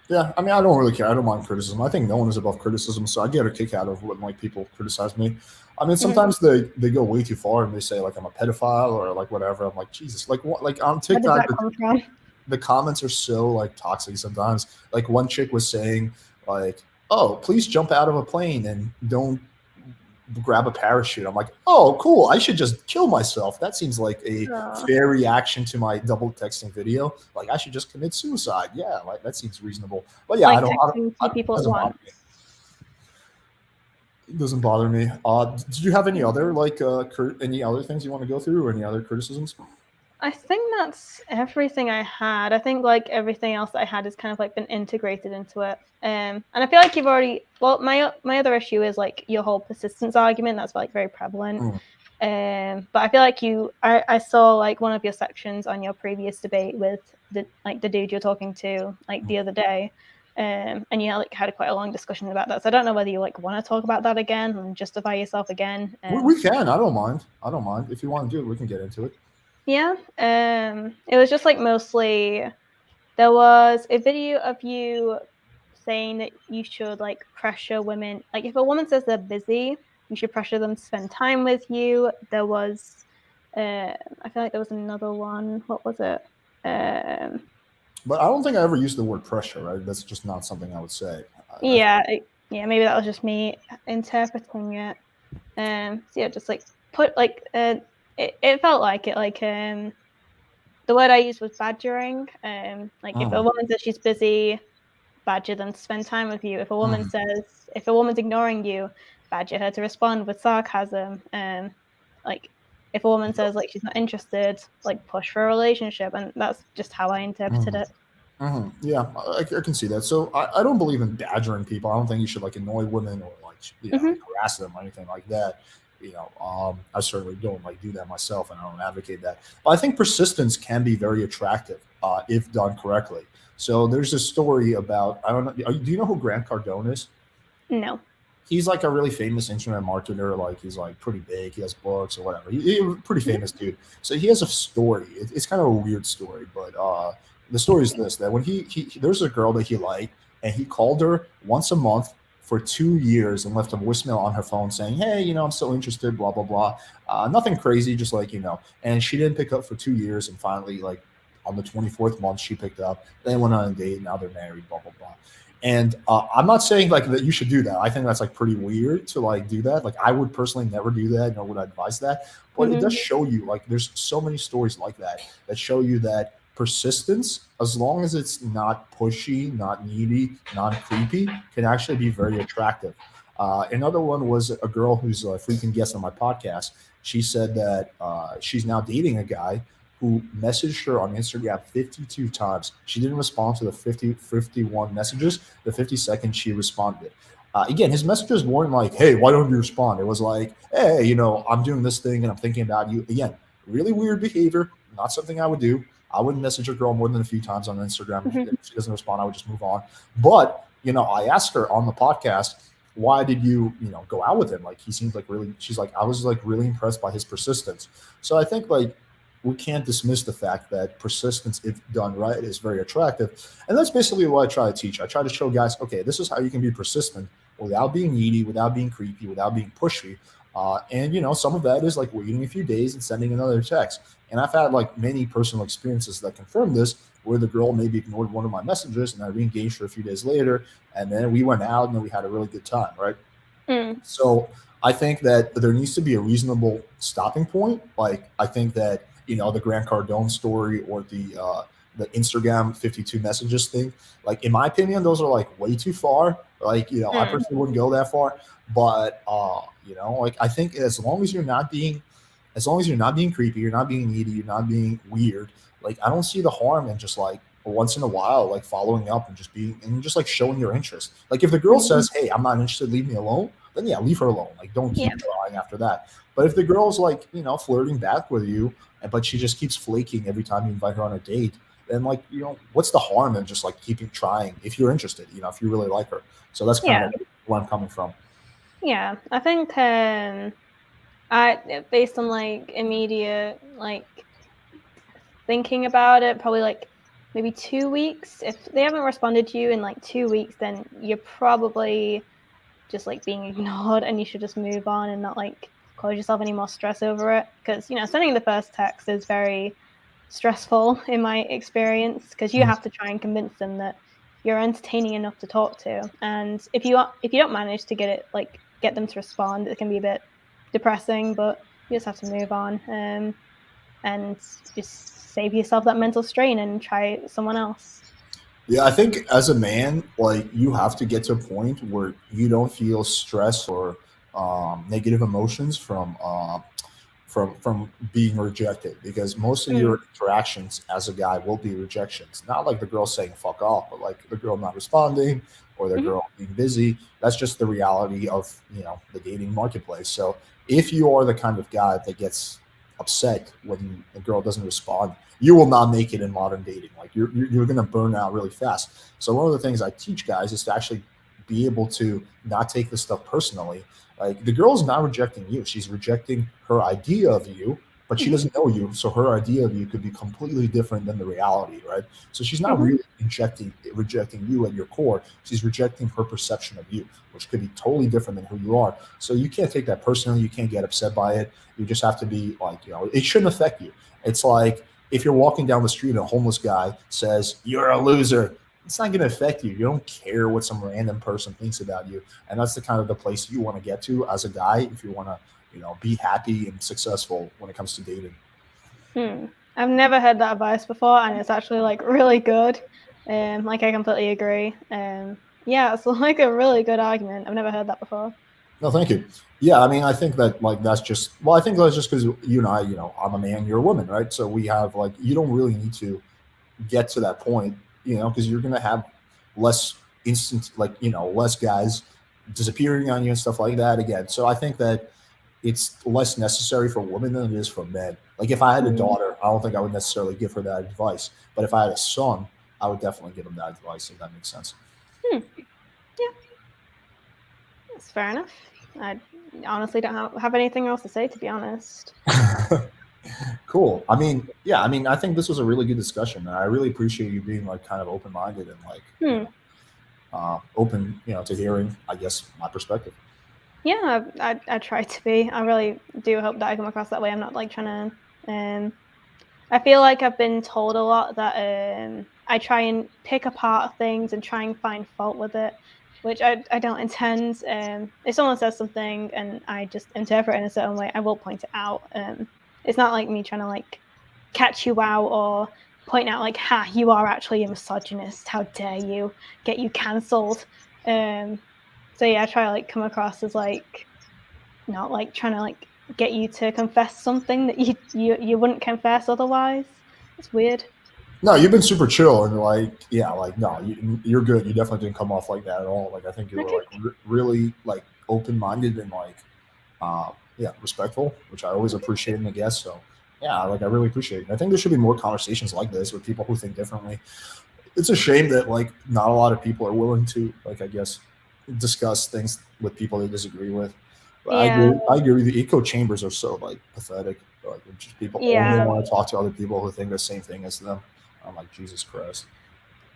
Yeah, I mean, I don't really care. I don't mind criticism. I think no one is above criticism, so I get a kick out of when like people criticize me. I mean, sometimes they go way too far and they say like I'm a pedophile or like whatever. I'm like, Jesus, like what? Like on Where did TikTok, that come from? the comments are so like toxic sometimes. Like one chick was saying like, "Oh, please jump out of a plane and don't grab a parachute." I'm like, "Oh, cool. I should just kill myself." That seems like a fair reaction to my double texting video. Like I should just commit suicide. Yeah, like that seems reasonable. But yeah, Like texting two people at once. It doesn't bother me. Did you have any other like any other things you want to go through or any other criticisms? I think that's everything I had. I think like everything else that I had is kind of like been integrated into it. And I feel like you've already. Well, my other issue is like your whole persistence argument. That's like very prevalent. But I feel like I saw like one of your sections on your previous debate with the dude you're talking to like the other day. And you like had quite a long discussion about that. So I don't know whether you like want to talk about that again and justify yourself again. We can. I don't mind. If you want to do it, we can get into it. Yeah. It was just like mostly there was a video of you saying that you should like pressure women. Like if a woman says they're busy, you should pressure them to spend time with you. There was I feel like there was another one. What was it? But I don't think I ever used the word pressure, right? That's just not something I would say. Yeah, maybe that was just me interpreting it. So yeah, just like put like it felt like it like the word I used was badgering. Like if a woman says she's busy, badger them to spend time with you. If a woman says, if a woman's ignoring you, badger her to respond with sarcasm. Like if a woman says like she's not interested, like push for a relationship, and that's just how I interpreted it. Yeah, I can see that. So I don't believe in badgering people. I don't think you should like annoy women or like harass them or anything like that. I certainly don't like do that myself, and I don't advocate that. But I think persistence can be very attractive if done correctly. So there's a story about, I don't know, do you know who Grant Cardone is? No. He's like a really famous internet marketer. Like he's like pretty big. He has books or whatever. He's a pretty famous dude. So he has a story. It's kind of a weird story, but the story is this: that when he there's a girl that he liked, and he called her once a month for 2 years and left a voicemail on her phone saying, "Hey, I'm still interested." Blah blah blah. Nothing crazy, just like And she didn't pick up for 2 years, and finally, like on the 24th month, she picked up. They went on a date. Now they're married. Blah blah blah. And I'm not saying like that you should do that. I think that's like pretty weird to like do that. Like I would personally never do that, nor would I advise that. But it does show you like there's so many stories like that show you that persistence, as long as it's not pushy, not needy, not creepy, can actually be very attractive. Another one was a girl who's a freaking guest on my podcast. She said that she's now dating a guy who messaged her on Instagram 52 times. She didn't respond to the 51 messages. The 52nd she responded. Again, his messages weren't like, "Hey, why don't you respond?" It was like, "Hey, I'm doing this thing and I'm thinking about you." Again, really weird behavior. Not something I would do. I wouldn't message a girl more than a few times on Instagram. If she doesn't respond, I would just move on. But, I asked her on the podcast, why did you, go out with him? Like, he seems like really, she's like, I was like really impressed by his persistence. So I think like, we can't dismiss the fact that persistence, if done right, is very attractive. And that's basically what I try to teach. I try to show guys, okay, this is how you can be persistent without being needy, without being creepy, without being pushy. And some of that is like waiting a few days and sending another text. And I've had like many personal experiences that confirm this, where the girl maybe ignored one of my messages and I re-engaged her a few days later. And then we went out and then we had a really good time, right? So I think that there needs to be a reasonable stopping point. Like, I think that, the Grant Cardone story or the Instagram 52 messages thing, like, in my opinion, those are like way too far. Like, I personally wouldn't go that far. But, like, I think as long as you're not being creepy, you're not being needy, you're not being weird, like, I don't see the harm in just like once in a while, like following up and just like showing your interest. Like, if the girl says, "Hey, I'm not interested, leave me alone," then yeah, leave her alone. Like, don't keep trying after that. But if the girl's like, flirting back with you, but she just keeps flaking every time you invite her on a date, then like, what's the harm in just like keeping trying if you're interested, if you really like her. So that's kind of where I'm coming from. Yeah, I think based on like immediate like thinking about it, probably like maybe 2 weeks. If they haven't responded to you in like 2 weeks, then you're probably just like being ignored, and you should just move on and not like cause yourself any more stress over it. Because sending the first text is very stressful in my experience, because you have to try and convince them that you're entertaining enough to talk to, and if you don't manage to get them to respond, it can be a bit depressing. But you just have to move on and just save yourself that mental strain and try someone else. Yeah, I think as a man, like, you have to get to a point where you don't feel stress or negative emotions from from being rejected, because most of your interactions as a guy will be rejections. Not like the girl saying fuck off, but like the girl not responding or the girl being busy. That's just the reality of, you know, the dating marketplace. So if you are the kind of guy that gets upset when the girl doesn't respond, you will not make it in modern dating. Like you're going to burn out really fast. So one of the things I teach guys is to actually be able to not take this stuff personally. Like the girl's not rejecting you. She's rejecting her idea of you, but she doesn't know you. So her idea of you could be completely different than the reality, right? So she's not really rejecting you at your core. She's rejecting her perception of you, which could be totally different than who you are. So you can't take that personally. You can't get upset by it. You just have to be like, you know, it shouldn't affect you. It's like if you're walking down the street and a homeless guy says, "You're a loser," it's not going to affect you. You don't care what some random person thinks about you. And that's the kind of the place you want to get to as a guy if you want to, you know, be happy and successful when it comes to dating. I've never heard that advice before, and it's actually like really good. Like I completely agree. Yeah, it's like a really good argument. I've never heard that before. No, thank you. Yeah, I mean, I think that like that's just, well, I think that's just because you and I, you know, I'm a man, you're a woman, right? So we have like, you don't really need to get to that point, you know, because you're going to have less instant, like, you know, less guys disappearing on you and stuff like that again. So I think that it's less necessary for women than it is for men. Like if I had a daughter, I don't think I would necessarily give her that advice. But if I had a son, I would definitely give him that advice, if that makes sense. Yeah. That's fair enough. I honestly don't have anything else to say, to be honest. Cool. I mean, yeah, I mean, I think this was a really good discussion, and I really appreciate you being like kind of open-minded and like you know, open, you know, to hearing, I guess, my perspective. Yeah, I try to be. I really do hope that I come across that way. I'm not like trying to. I feel like I've been told a lot that I try and pick apart things and try and find fault with it, which I don't intend. If someone says something and I just interpret it in a certain way, I will point it out. It's not like me trying to like catch you out or point out like, "Ha, you are actually a misogynist. How dare you? Get you cancelled." So yeah, I try to like come across as like not like trying to like get you to confess something that you wouldn't confess otherwise. It's weird. No, you've been super chill and like, yeah, like no, you're good. You definitely didn't come off like that at all. Like I think you were like really like open-minded and like, yeah, respectful, which I always appreciate in a guest. So yeah, like I really appreciate it. I think there should be more conversations like this with people who think differently. It's a shame that like not a lot of people are willing to like, I guess, discuss things with people they disagree with. But I agree. The echo chambers are so like pathetic. Like just people only want to talk to other people who think the same thing as them. I'm like, Jesus Christ.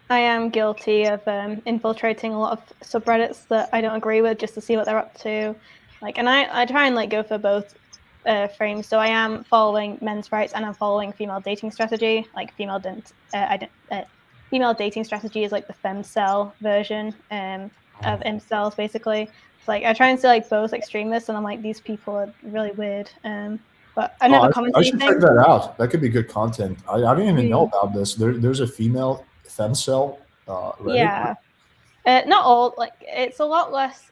I am guilty of infiltrating a lot of subreddits that I don't agree with just to see what they're up to. Like, and I try and like go for both frames. So I am following men's rights and I'm following female dating strategy. Like female dating strategy is like the femcel version of incels, basically. It's like I try and see like both extremists, and I'm like, these people are really weird. But I never comment I should anything. check that out. That could be good content. I didn't even know about this. There's a female femcel Reddit. Yeah. Not all, like it's a lot less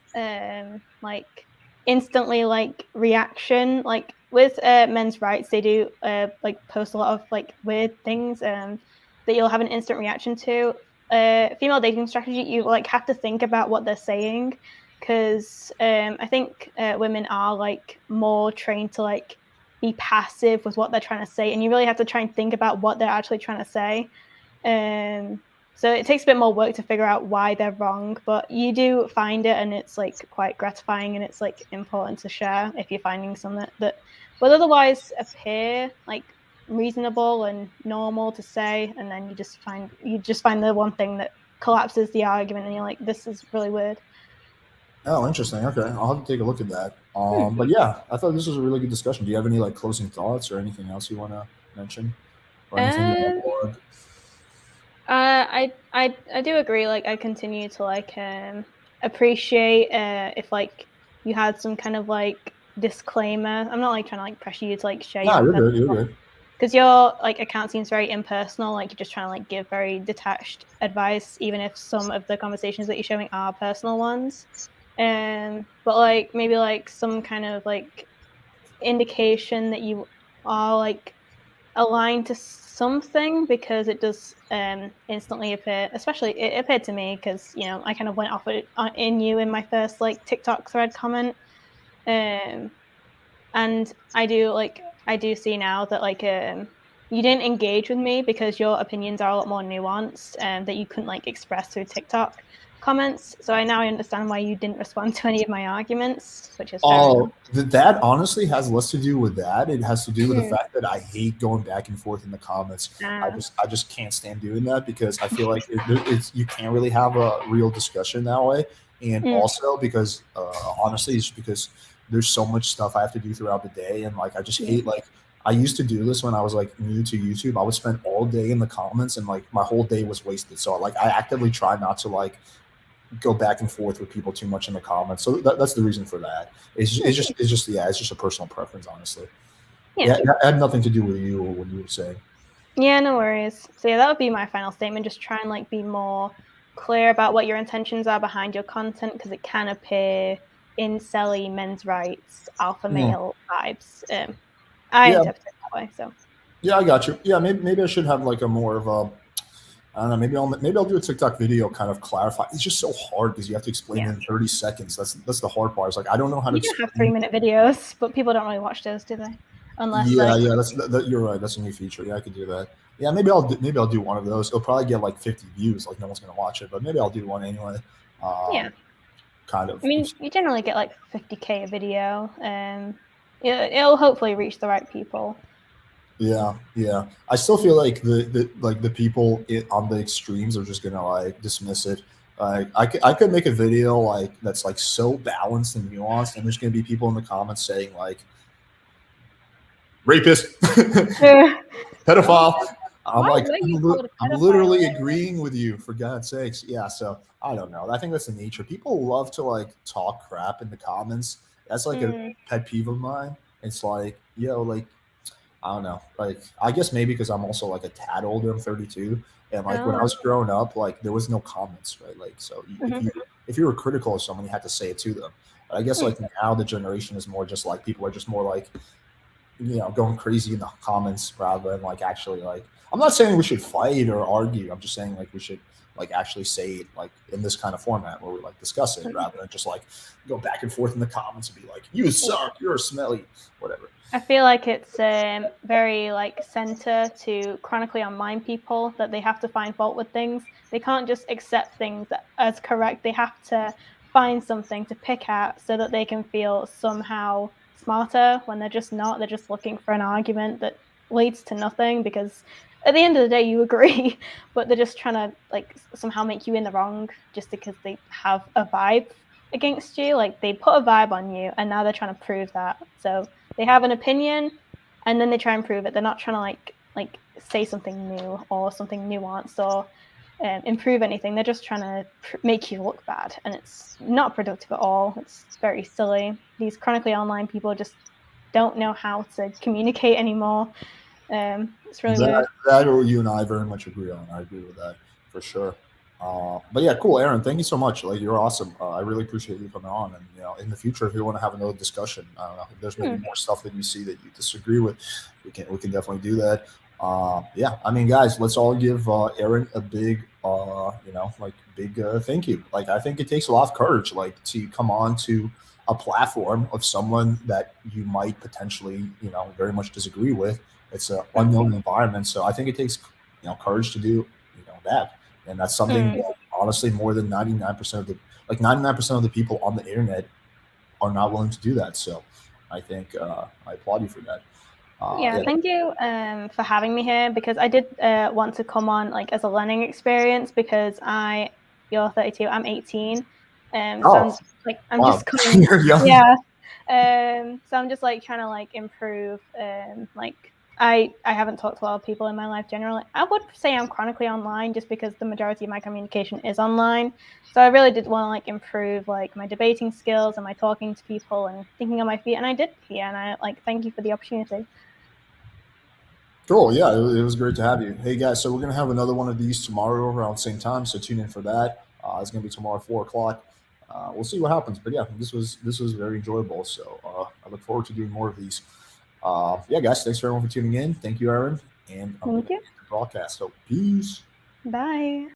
like instantly like reaction. Like with men's rights, they do like post a lot of like weird things that you'll have an instant reaction to. Female dating strategy, you like have to think about what they're saying, because I think women are like more trained to like be passive with what they're trying to say, and you really have to try and think about what they're actually trying to say. So it takes a bit more work to figure out why they're wrong, but you do find it, and it's like quite gratifying, and it's like important to share if you're finding something that would otherwise appear like reasonable and normal to say, and then you just find the one thing that collapses the argument, and you're like, this is really weird. Oh, interesting. Okay, I'll have to take a look at that. But yeah, I thought this was a really good discussion. Do you have any like closing thoughts or anything else you want to mention, or anything you want to plug? I do agree. Like I continue to like appreciate if like you had some kind of like disclaimer. I'm not like trying to like pressure you to like share. No, you're good. Because your like account seems very impersonal. Like you're just trying to like give very detached advice, even if some of the conversations that you're showing are personal ones. But like maybe like some kind of like indication that you are like aligned to something, because it does instantly appear. Especially it appeared to me because I kind of went off it in you in my first like TikTok thread comment, and I do see now that like you didn't engage with me because your opinions are a lot more nuanced and that you couldn't like express through TikTok comments. So I now understand why you didn't respond to any of my arguments, which is fair enough. That honestly has less to do with that. It has to do with the Hmm. fact that I hate going back and forth in the comments. Ah. I just can't stand doing that because I feel like it's you can't really have a real discussion that way. And also because honestly, it's because there's so much stuff I have to do throughout the day, and like I just hate like I used to do this when I was like new to YouTube. I would spend all day in the comments, and like my whole day was wasted. So like I actively try not to like go back and forth with people too much in the comments. So that's the reason for that. It's just a personal preference, honestly. Yeah. It had nothing to do with you or what you were saying. Yeah, no worries. So yeah, that would be my final statement. Just try and like be more clear about what your intentions are behind your content, because it can appear incel-y, men's rights, alpha male vibes. I interpret it that way. So yeah, I got you. Yeah, maybe I should have like a more of a I don't know. Maybe I'll do a TikTok video, kind of clarify. It's just so hard because you have to explain it in 30 seconds. That's the hard part. It's like I don't know how to. You can have 3-minute videos, but people don't really watch those, do they? Unless you're right. That's a new feature. Yeah, I could do that. Yeah, maybe I'll do one of those. It'll probably get like 50 views. Like no one's gonna watch it, but maybe I'll do one anyway. Kind of. I mean, you generally get like 50K a video, and it'll hopefully reach the right people. Yeah. I still feel like the people on the extremes are just gonna like dismiss it. Like I could make a video like that's like so balanced and nuanced, and there's gonna be people in the comments saying like rapist, pedophile. I'm literally agreeing with you, for God's sakes. Yeah, so I don't know. I think that's the nature. People love to like talk crap in the comments. That's like a pet peeve of mine. It's like, like I don't know. Like I guess maybe because I'm also like a tad older. I'm 32, and like when I was growing up, like there was no comments, right? Like so, if you were critical of someone, you had to say it to them. But I guess like now the generation is more just like people are just more like going crazy in the comments rather than like actually like. I'm not saying we should fight or argue. I'm just saying like we should like actually say it like in this kind of format where we like discuss it rather than just like go back and forth in the comments and be like, you suck, you're smelly, whatever. I feel like it's very like center to chronically online people that they have to find fault with things. They can't just accept things as correct. They have to find something to pick at so that they can feel somehow smarter when they're just not. They're just looking for an argument that leads to nothing, because at the end of the day you agree, but they're just trying to like somehow make you in the wrong just because they have a vibe against you. Like they put a vibe on you and now they're trying to prove that. So they have an opinion and then they try and prove it. They're not trying to like say something new or something nuanced or improve anything. They're just trying to make you look bad, and it's not productive at all. It's very silly. These chronically online people just don't know how to communicate anymore. It's really weird. That you and I very much agree on. I agree with that for sure. But yeah, cool, Aaron. Thank you so much. Like you're awesome. I really appreciate you coming on. And in the future, if you want to have another discussion, I don't know if there's maybe more stuff that you see that you disagree with, we can definitely do that. Yeah, I mean, guys, let's all give Aaron a big, thank you. Like I think it takes a lot of courage, like to come on to a platform of someone that you might potentially, very much disagree with. It's an unknown environment, so I think it takes, courage to do, that. And that's something that honestly more than 99% of the people on the internet are not willing to do that. So I think I applaud you for that. Thank you for having me here, because I did want to come on like as a learning experience, because you're 32, I'm 18. So I'm just coming. You're young. Yeah. So I'm just like trying to like improve. I haven't talked to a lot of people in my life generally. I would say I'm chronically online just because the majority of my communication is online. So I really did want to like improve like my debating skills and my talking to people and thinking on my feet. And I did here. And I thank you for the opportunity. Cool. Yeah, it was great to have you. Hey guys, so we're gonna have another one of these tomorrow around the same time. So tune in for that. It's gonna be tomorrow at 4:00. we'll see what happens. But yeah, this was very enjoyable. So I look forward to doing more of these. Yeah, guys, thanks everyone for tuning in. Thank you, Aaron. And I'm Thank going to you. end the broadcast. So peace. Bye.